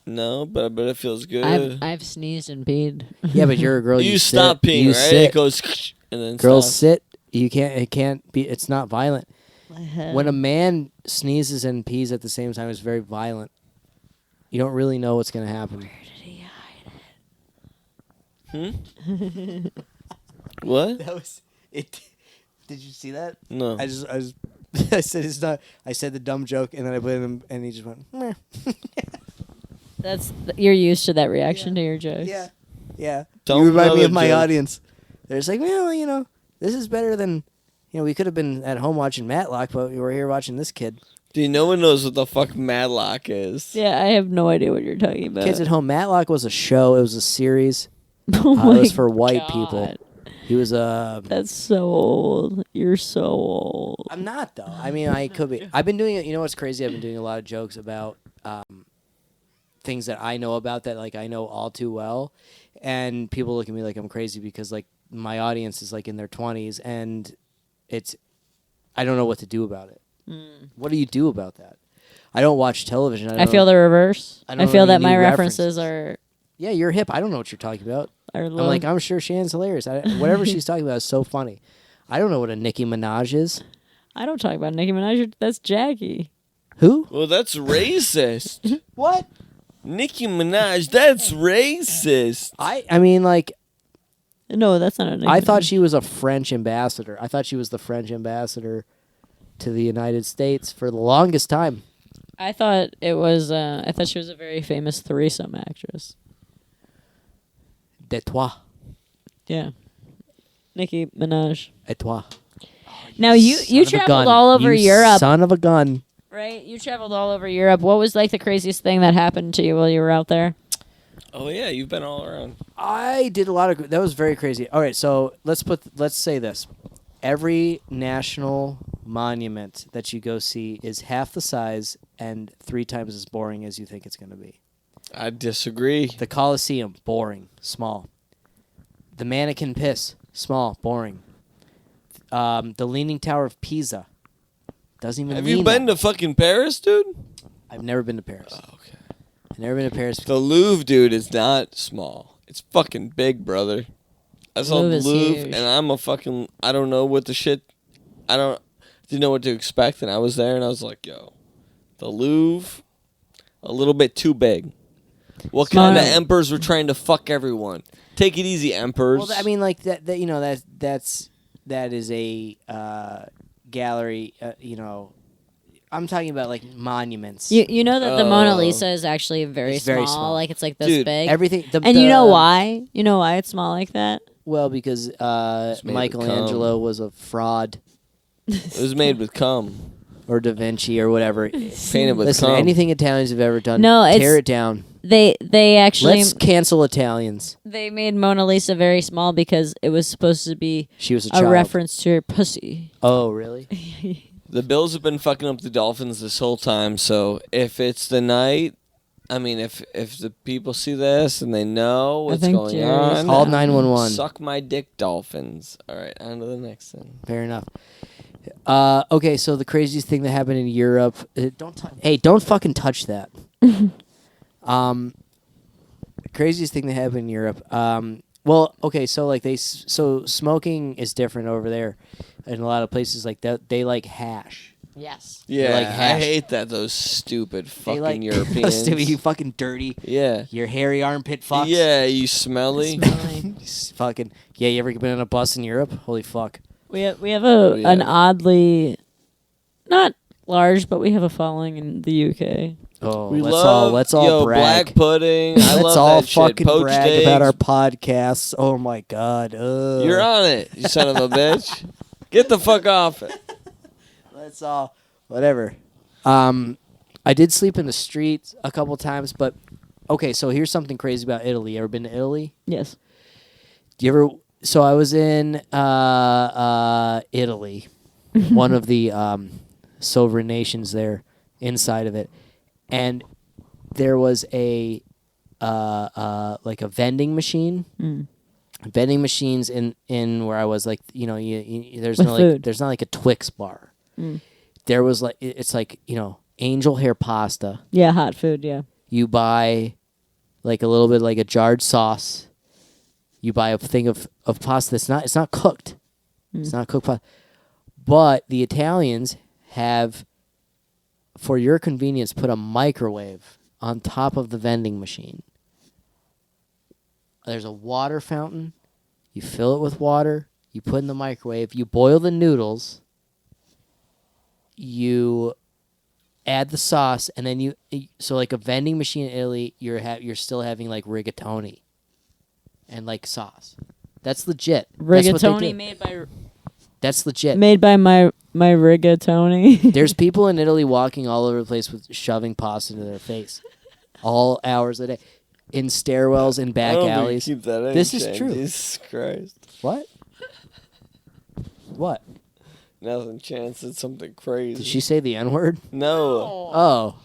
No, but I bet it feels good. I've sneezed and peed. Yeah, but you're a girl. you sit, stop peeing, you right? Sit. It goes and then Girls stops. sit. You can't. It can't be. It's not violent. My head. When a man sneezes and pees at the same time, it's very violent. You don't really know what's going to happen. Where did he hide it? What? That was it. Did you see that? No. I said it's not. I said the dumb joke, and then I put him, and he just went. Meh. You're used to that reaction to your jokes. Yeah, yeah. Tell You him remind me another of my joke. audience. They're just like, well, this is better than, we could have been at home watching Matlock, but we were here watching this kid. Dude, no one knows what the fuck Madlock is. Yeah, I have no idea what you're talking about. Kids at Home. Matlock was a show. It was a series. Oh It was my for white God. people. He was a. That's so old. You're so old. I'm not though. I mean, I could be. I've been doing it. You know what's crazy? I've been doing a lot of jokes about things that I know about that I know all too well, and people look at me like I'm crazy because my audience is in their 20s, and I don't know what to do about it. What do you do about that? I don't watch television. I feel the reverse. I I don't feel know that any my new references references. Yeah, you're hip. I don't know what you're talking about. are I'm low. I'm sure Shannon's hilarious. Whatever she's talking about is so funny. I don't know what a Nicki Minaj is. I don't talk about Nicki Minaj. That's Jackie. Who? Well, that's racist. What? Nicki Minaj, that's racist. I mean, No, that's not a Nicki I thought Minaj. she was a French ambassador. I thought she was the French ambassador to the United States for the longest time. I thought it was. I thought she was a very famous threesome actress. De toi. Yeah, Nicki Minaj. Et toi. Now you Son of a traveled gun. all over You Europe, Son of a gun. right? You traveled all over Europe. What was the craziest thing that happened to you while you were out there? Oh yeah, you've been all around. I did a lot of. That was very crazy. All right, so let's say this. Every national monument that you go see is half the size and 3 times as boring as you think it's going to be. I disagree. The Colosseum, boring, small. The Mannequin Piss, small, boring. The Leaning Tower of Pisa, doesn't even. Have lean you been that. to fucking Paris, dude? I've never been to Paris. Oh, okay. I've never been to Paris. The Louvre, dude, is not small. It's fucking big, brother. I saw Louvre the is Louvre, huge. and I'm a fucking. I don't know what the shit. Didn't know what to expect, and I was there, and I was like, "Yo, the Louvre, a little bit too big. What kind of Smart. emperors were trying to fuck everyone? Take it easy, emperors." Well, I mean, that is a gallery. I'm talking about monuments. You know that the Mona Oh. Lisa is actually very It's small. very small. Like it's this Dude, big. Everything. And you know why? You know why it's small like that? Well, because made with Michelangelo was a fraud, It was made with cum, or Da Vinci, or whatever. painted with Listen, cum. anything Italians have ever done, No, tear it's- it down. They actually Let's cancel Italians. they made Mona Lisa very small because it was supposed to be She was a a child. reference to her pussy. Oh, really? The Bills have been fucking up the Dolphins this whole time, so if it's the night I mean, if the people see this and they know what's think going Jerry's on, Call 911. Suck my dick, dolphins. All right, on to the next thing. Fair enough. Okay, so the craziest thing that happened in Europe. Don't fucking touch that. The craziest thing that happened in Europe. Well, okay, so like so smoking is different over there, in a lot of places like that. They like hash. Yes. Yeah, like I hash. hate that. Those stupid fucking They like Europeans. stupid, you fucking dirty. Yeah. Your hairy armpit fucks. Yeah, you smelly. Fucking yeah. You ever been on a bus in Europe? Holy fuck. We have Yeah. an oddly not large, but we have a following in the UK. Oh, We let's all brag. black pudding. I Let's love all that shit. fucking Poached brag eggs. about our podcasts. Oh my god. Ugh. You're on it, you son of a bitch. Get the fuck off it. Let's all whatever. I did sleep in the streets a couple times, but okay. So here's something crazy about Italy. You ever been to Italy? Yes. Do you ever? So I was in Italy, one of the sovereign nations there, inside of it, and there was a like a vending machine. Vending machines in where I was, like, you know, there's With no food. like there's not like a Twix bar. There was like it's like, you know, angel hair pasta. Yeah, hot food. Yeah. You buy like a little bit like a jarred sauce. You buy a thing of pasta that's it's not cooked. It's not cooked pasta. But the Italians have, for your convenience, put a microwave on top of the vending machine. There's a water fountain. You fill it with water. You put in the microwave. You boil the noodles. You add the sauce, and then so like a vending machine in Italy, you're still having like rigatoni and like sauce. That's legit. That's what they Rigatoni do. made by That's legit. my rigatoni. There's people in Italy walking all over the place with shoving pasta into their face, all hours of the day, in stairwells, in back I don't alleys. Think you keep that in, This is Shane. true. Jesus Christ. What? What? Nothing. Chance said something crazy. Did she say the N-word? No. Oh.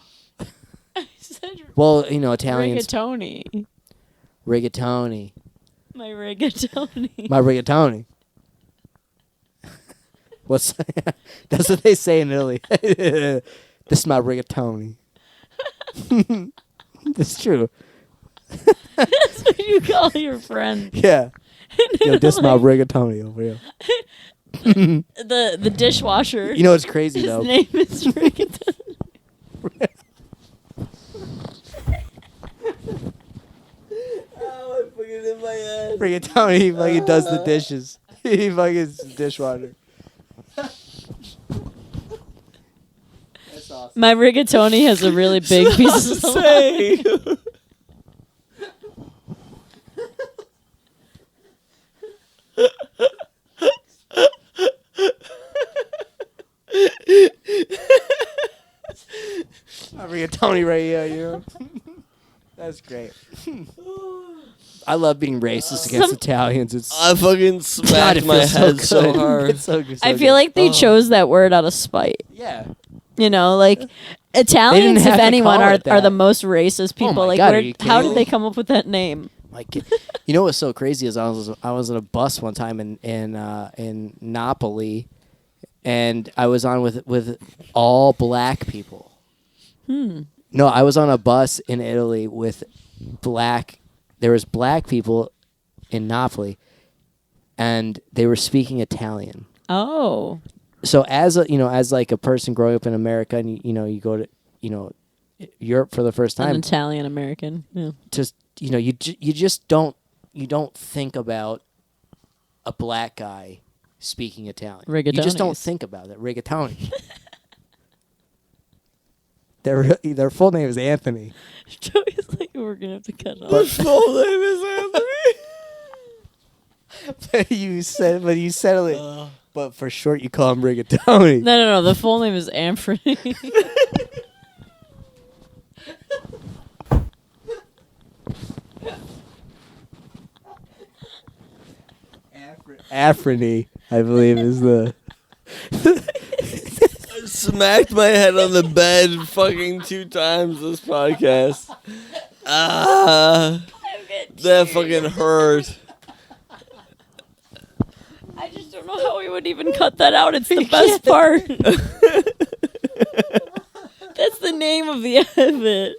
I said Well, you know, Italians. rigatoni. Rigatoni. My rigatoni. My rigatoni. What's that's what they say in Italy. This is my rigatoni. It's true. That's what you call your friend. Yeah. Yo, this is my rigatoni over here. The dishwasher. You know what's crazy His though? name is Rigatoni. Oh, I put it in my head. Rigatoni, he fucking does the dishes. He fucking is the dishwasher. That's awesome. My rigatoni has a really big piece of Say. Rigatoni right here, you know? That's great. I love being racist against Italians. It's I fucking God, smacked it my feels head so good. hard. It's so good. I feel like they chose that word out of spite. yeah. You know, like Italians, have if to anyone, call are it that. are the most racist people. my like, God, are you how kidding did they me? come up with that name? Like, you know what's so crazy is I was on a bus one time in Napoli, and I was on with all black people. No, I was on a bus in Italy with black. There was black people in Napoli, and they were speaking Italian. Oh, So as like a person growing up in America, and you go to Europe for the first an time, Italian American. Yeah. just you just don't think about a black guy speaking Italian. You just don't Rigatonis. think about it. Rigatoni. Their full name is Anthony. Joey's like, we're gonna have to cut off. His full name is Anthony. But you said it. But for short, you call him Rigatoni. No. The full name is Anthony. Afrony, I believe, is the. smacked my head on the bed fucking 2 times this podcast. That fucking hurt. I just don't know how we would even cut that out. It's the best part. That's the name of the edit.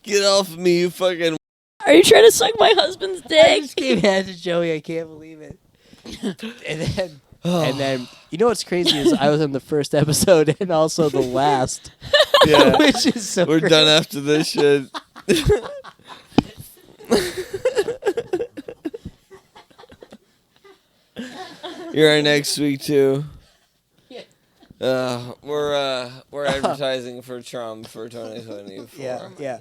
Get off me, you fucking. Are you trying to suck my husband's I dick? just gave head to Joey. I can't believe it. And then, you know what's crazy is I was on the first episode and also the last. Yeah. Which is so We're great. done after this shit. You're on next week too. We're advertising for Trump for 2024. Yeah.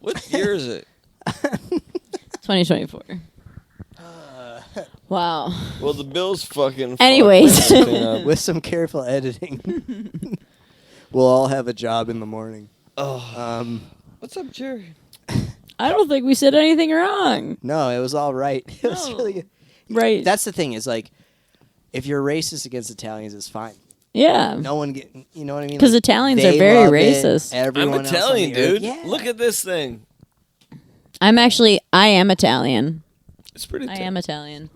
What year is it? 2024. Wow. Well, the Bills fucking. Anyways. fucked everything up. With some careful editing, we'll all have a job in the morning. Oh. What's up, Jerry? I don't think we said anything wrong. No, it was all right. It was No. really good. Right. That's the thing is like, if you're racist against Italians, it's fine. Yeah. No one get, you know what I mean? Because Like, Italians they are very love it. racist. Everyone I'm else on Italian, the earth- dude. Yeah. Look at this thing. I am Italian. It's pretty. I am Italian.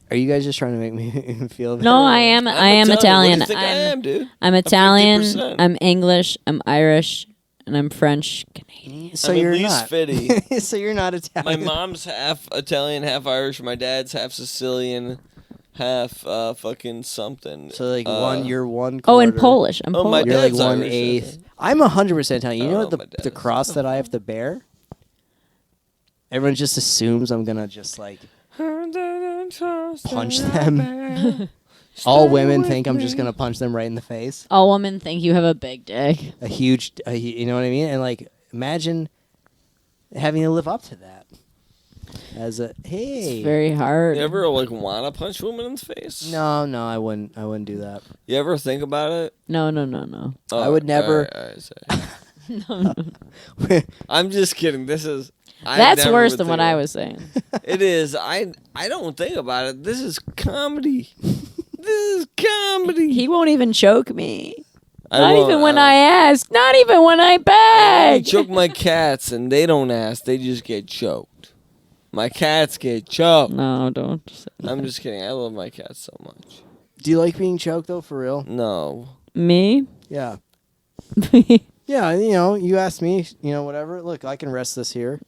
Are you guys just trying to make me feel better? No, I am Italian. What do you think I am, dude? I'm Italian. 50%. I'm English. I'm Irish. And I'm French Canadian. So I'm you're at least not. 50. So you're not My Italian. mom's half Italian, half Irish. My dad's half Sicilian, half fucking something. So like you're one. Oh, and quarter. Polish. I'm Oh, my Polish. You're like dad's 1/8. Irish, I'm 100% Italian. You Oh, know no, the my dad the is. cross that I have to bear. Everyone just assumes I'm gonna just like punch them. All women think I'm just gonna punch them right in the face. All women think you have a big dick. A huge, you know what I mean? And like, imagine having to live up to that. As a hey, It's very hard. You ever like wanna punch women in the face? no, I wouldn't do that. You ever think about it? No. I would never- I'm just kidding. This is. I That's never worse would than what think I of- was saying. It is. I don't think about it. This is comedy. This is comedy. He won't even choke me. I Not won't- even when I I ask. Not even when I I beg. choke my cats and they don't ask. They just get choked. My cats get choked. No, don't. Say that. I'm just kidding. I love my cats so much. Do you like being choked though, for real? No. Me? Yeah. Yeah, you know, you asked me, you know, whatever. Look, I can rest this here.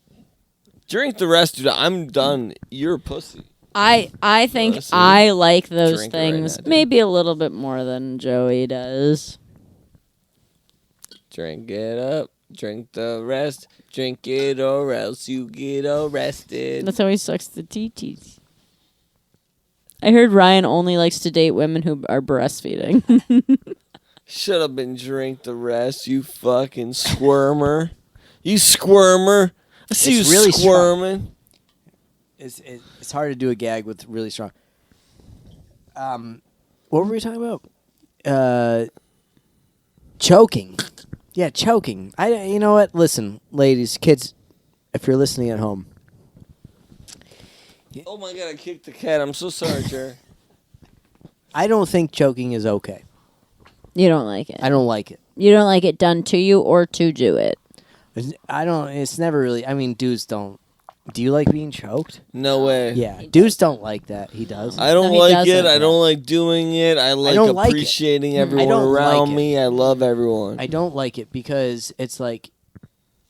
Drink the rest, dude. I'm done. You're a pussy. I think Listen, I like those drink it right things now, dude. maybe a little bit more than Joey does. Drink it up. Drink the rest. Drink it or else you get arrested. That's how he sucks the TTs. I heard Ryan only likes to date women who are breastfeeding. Shut up and drink the rest, you fucking squirmer. You squirmer. I see It's you really squirming. It's hard to do a gag with really strong. What were we talking about? Choking. Yeah, choking. You know what? Listen, ladies, kids, if you're listening at home, Oh my god, I kicked the cat. I'm so sorry, Jerry. I don't think choking is okay. You don't like it. I don't like it. You don't like it done to you or to do it. I don't. It's never really. I mean, dudes don't. Do you like being choked? No way. Yeah, He dudes don't like that. He does. I don't No, he like it. doesn't. I don't like doing it. I like don't like it. appreciating I everyone don't around like it. me. I love everyone. I don't like it because it's like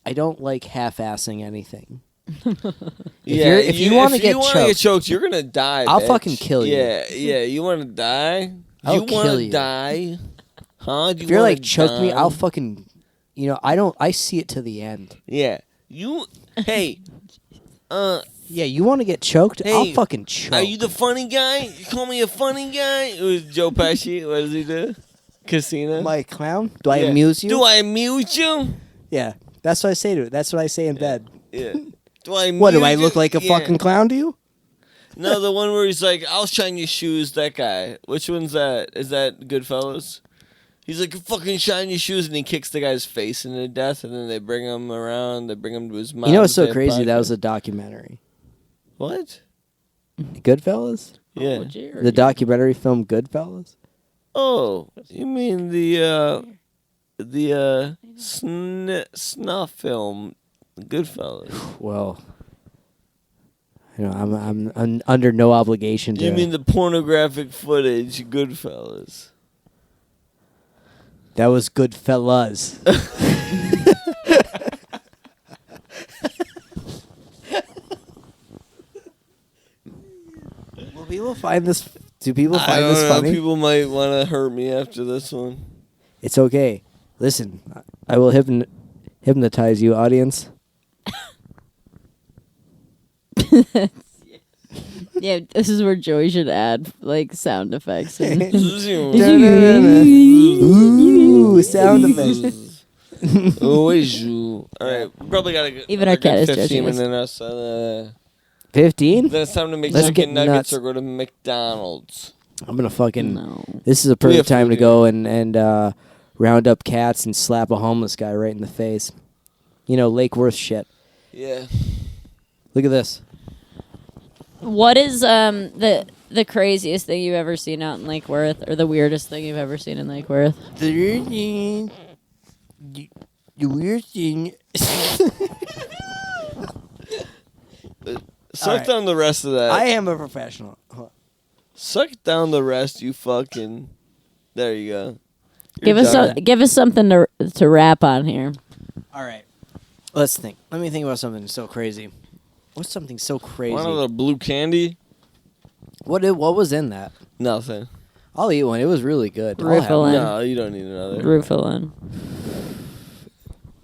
I don't like half-assing anything. If you wanna get choked, you're gonna die. I'll bitch. fucking kill you. Yeah. You want to die? I'll you kill want to you. die? Huh? Do you If you're wanna like choke me, die? I'll fucking. You know, I don't. I see it to the end. Yeah. You. Hey. Yeah, you want to get choked? I'll Hey, fucking choke. Are you the funny guy? You call me a funny guy? It was Joe Pesci. What does he do? Casino. my clown? Do I Yeah. amuse you? Do I amuse you? Yeah, that's what I say to it. That's what I say in bed. Yeah. Do I? What do I amuse look you? like a Yeah. fucking clown to you? No, the one where he's like, "I'll shine your shoes." That guy. Which one's that? Is that Goodfellas? He's like, fucking shine your shoes, and he kicks the guy's face into death, and then they bring him around, they bring him to his mom. You know what's so crazy? That was a documentary. What? Goodfellas? Yeah. The documentary film Goodfellas? Oh, you mean the snuff film Goodfellas? Well, I'm under no obligation to. You mean the pornographic footage Goodfellas? That was Goodfellas. Will people find this? Do people I find don't this know. funny? People might want to hurt me after this one. It's okay. Listen, I will hypnotize you, audience. Yeah, this is where Joey should add like sound effects. Ooh, sound effects. Always you. All right, we probably got to get Even our cat is 15 judging us. minutes. 15? Then it's time to make Let's chicken get nuggets nuts. or go to McDonald's. I'm gonna fucking. No. This is a We have perfect time food to go and round up cats and slap a homeless guy right in the face. You know, Lake Worth shit. Yeah. Look at this. What is the craziest thing you've ever seen out in Lake Worth, or the weirdest thing you've ever seen in Lake Worth? The weird thing. Suck Alright. down the rest of that. I am a professional. Hold on. Suck down the rest, you fucking. There you go. Give us something to rap on here. All right. Let's think. Let me think about something so crazy. What's something so crazy? Want another blue candy? What was in that? Nothing. I'll eat one. It was really good. I'll have Riffle one. in. No, you don't need another. Roofalin.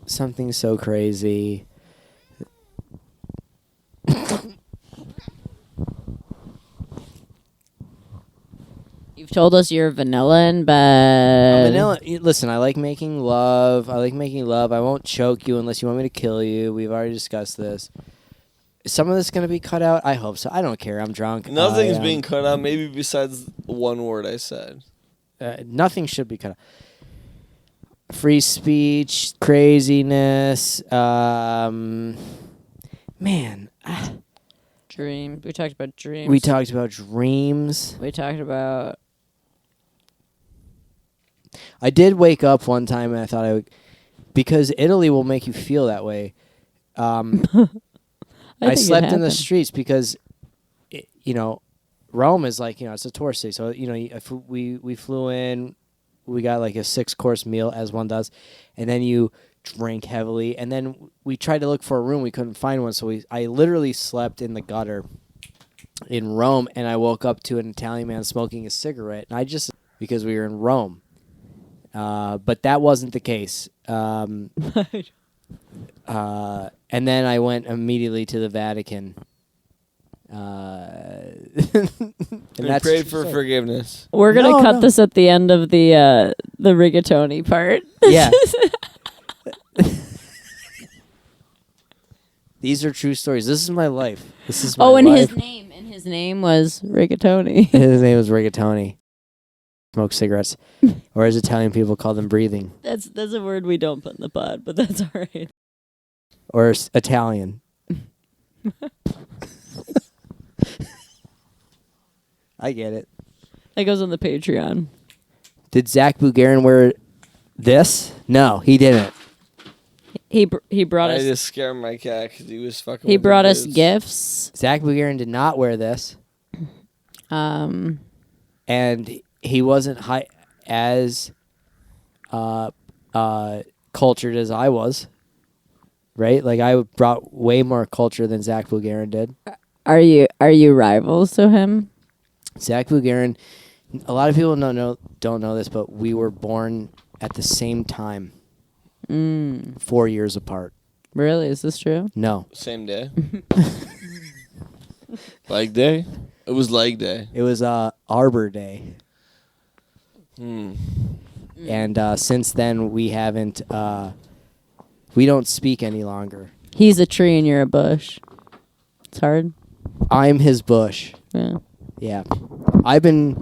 Something so crazy. You've told us you're vanilla in bed. Vanilla. Listen, I like making love. I won't choke you unless you want me to kill you. We've already discussed this. Is some of this going to be cut out? I hope so. I don't care. I'm drunk. Nothing's being cut out, maybe besides one word I said. Nothing should be cut out. Free speech, craziness. Man. Dream. We talked about dreams. We talked about dreams. We talked about. I did wake up one time and I thought I would. Because Italy will make you feel that way. I slept in the streets because, Rome is like, it's a tourist city. So, if we flew in, we got like a 6-course meal, as one does. And then you drink heavily. And then we tried to look for a room. We couldn't find one. So I literally slept in the gutter in Rome. And I woke up to an Italian man smoking a cigarette. And because we were in Rome. But that wasn't the case. And then I went immediately to the Vatican. And We prayed for forgiveness. We're gonna cut this at the end of the rigatoni part. Yeah. These are true stories. This is my life. This is my And life. his name was Rigatoni. His name was Rigatoni. Smoke cigarettes, or as Italian people call them, breathing. That's a word we don't put in the pod, but that's all right. Or Italian. I get it. That goes on the Patreon. Did Zach Bugarin wear this? No, he didn't. He brought I us. just scared my cat because he was fucking. He with brought the us dudes. gifts. Zach Bugarin did not wear this. Um. And he wasn't as cultured as I was, right? Like I brought way more culture than Zach Bugarin did. Are you rivals to him? Zach Bugarin, a lot of people don't know this, but we were born at the same time, 4 years apart. Really? Is this true? No, Same day. Leg day. It was leg day. it was Arbor Day, Hmm. and since then we haven't. We don't speak any longer. He's a tree and you're a bush. It's hard. I'm his bush. Yeah. Yeah, I've been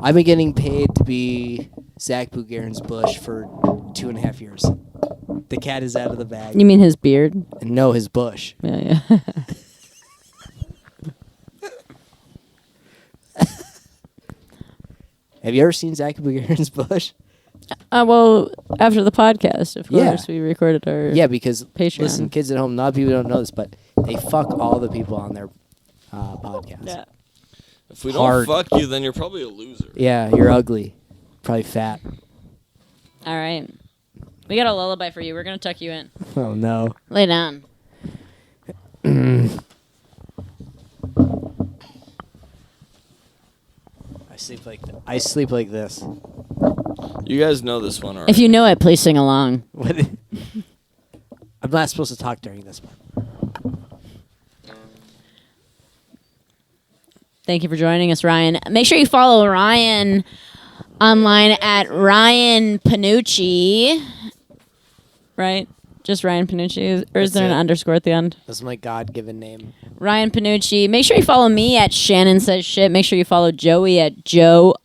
getting paid to be Zach Bugarin's bush for 2.5 years. The cat is out of the bag. You mean his beard? And no, his bush. Yeah. Have you ever seen Zach Bugarin's bush? Well, after the podcast, of Yeah. course, we recorded our Yeah, because Patreon. listen, kids at home, a lot of people don't know this, but they fuck all the people on their podcast. Yeah. If we don't Hard. fuck you, then you're probably a loser. Yeah, you're ugly. Probably fat. All right. We got a lullaby for you. We're going to tuck you in. Oh, no. Lay down. I sleep like this. You guys know this one already. If you know it, please sing along. What? I'm not supposed to talk during this one. Thank you for joining us, Ryan. Make sure you follow Ryan online at Ryan Panucci. Right? Just Ryan Panucci? Or is That's there an it. underscore at the end? That's my God-given name. Ryan Panucci. Make sure you follow me at Shannon Says Shit. Make sure you follow Joey at Joe_Y_Mason.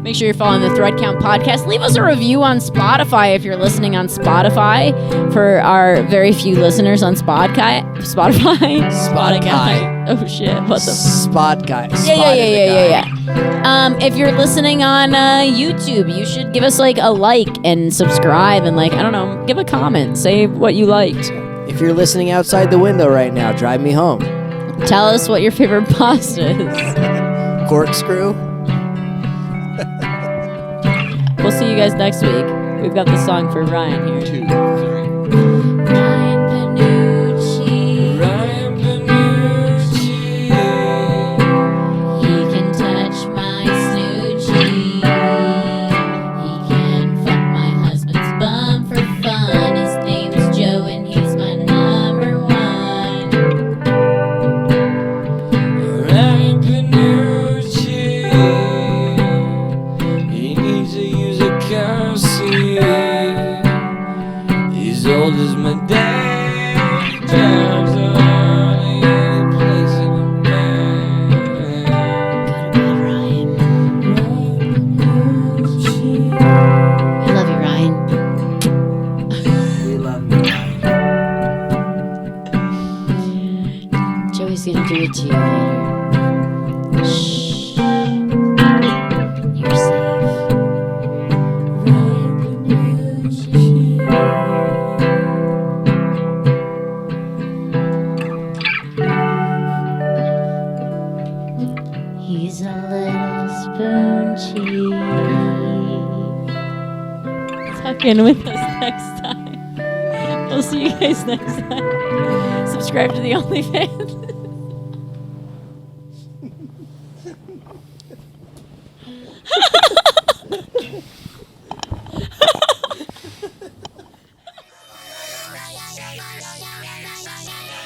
Make sure you're following the Thread Count podcast. Leave us a review on Spotify if you're listening on Spotify. For our very few listeners on Spotify. Spotify. Oh shit! What the? Spot guy. Yeah. If you're listening on YouTube, you should give us like a like and subscribe and like I don't know, give a comment, say what you liked. If you're listening outside the window right now, drive me home. Tell us what your favorite pasta is. Corkscrew. We'll see you guys next week. We've got the song for Ryan here. 2, 3. Ryan Panucci. Ryan Panucci. He can touch my snoochie. He can fuck my husband's bum for fun. His name's Joe and he's my number one. Ryan Panucci. He needs to use a car seat. He's old as my dad. He drives around any place in a man. Ryan. I love you, Ryan. We love you. Joey's gonna do it to you later. Shh. You're safe. He's a little spoon cheese. Tuck in with us next time. We'll see you guys next time. Subscribe to the OnlyFans. Yeah.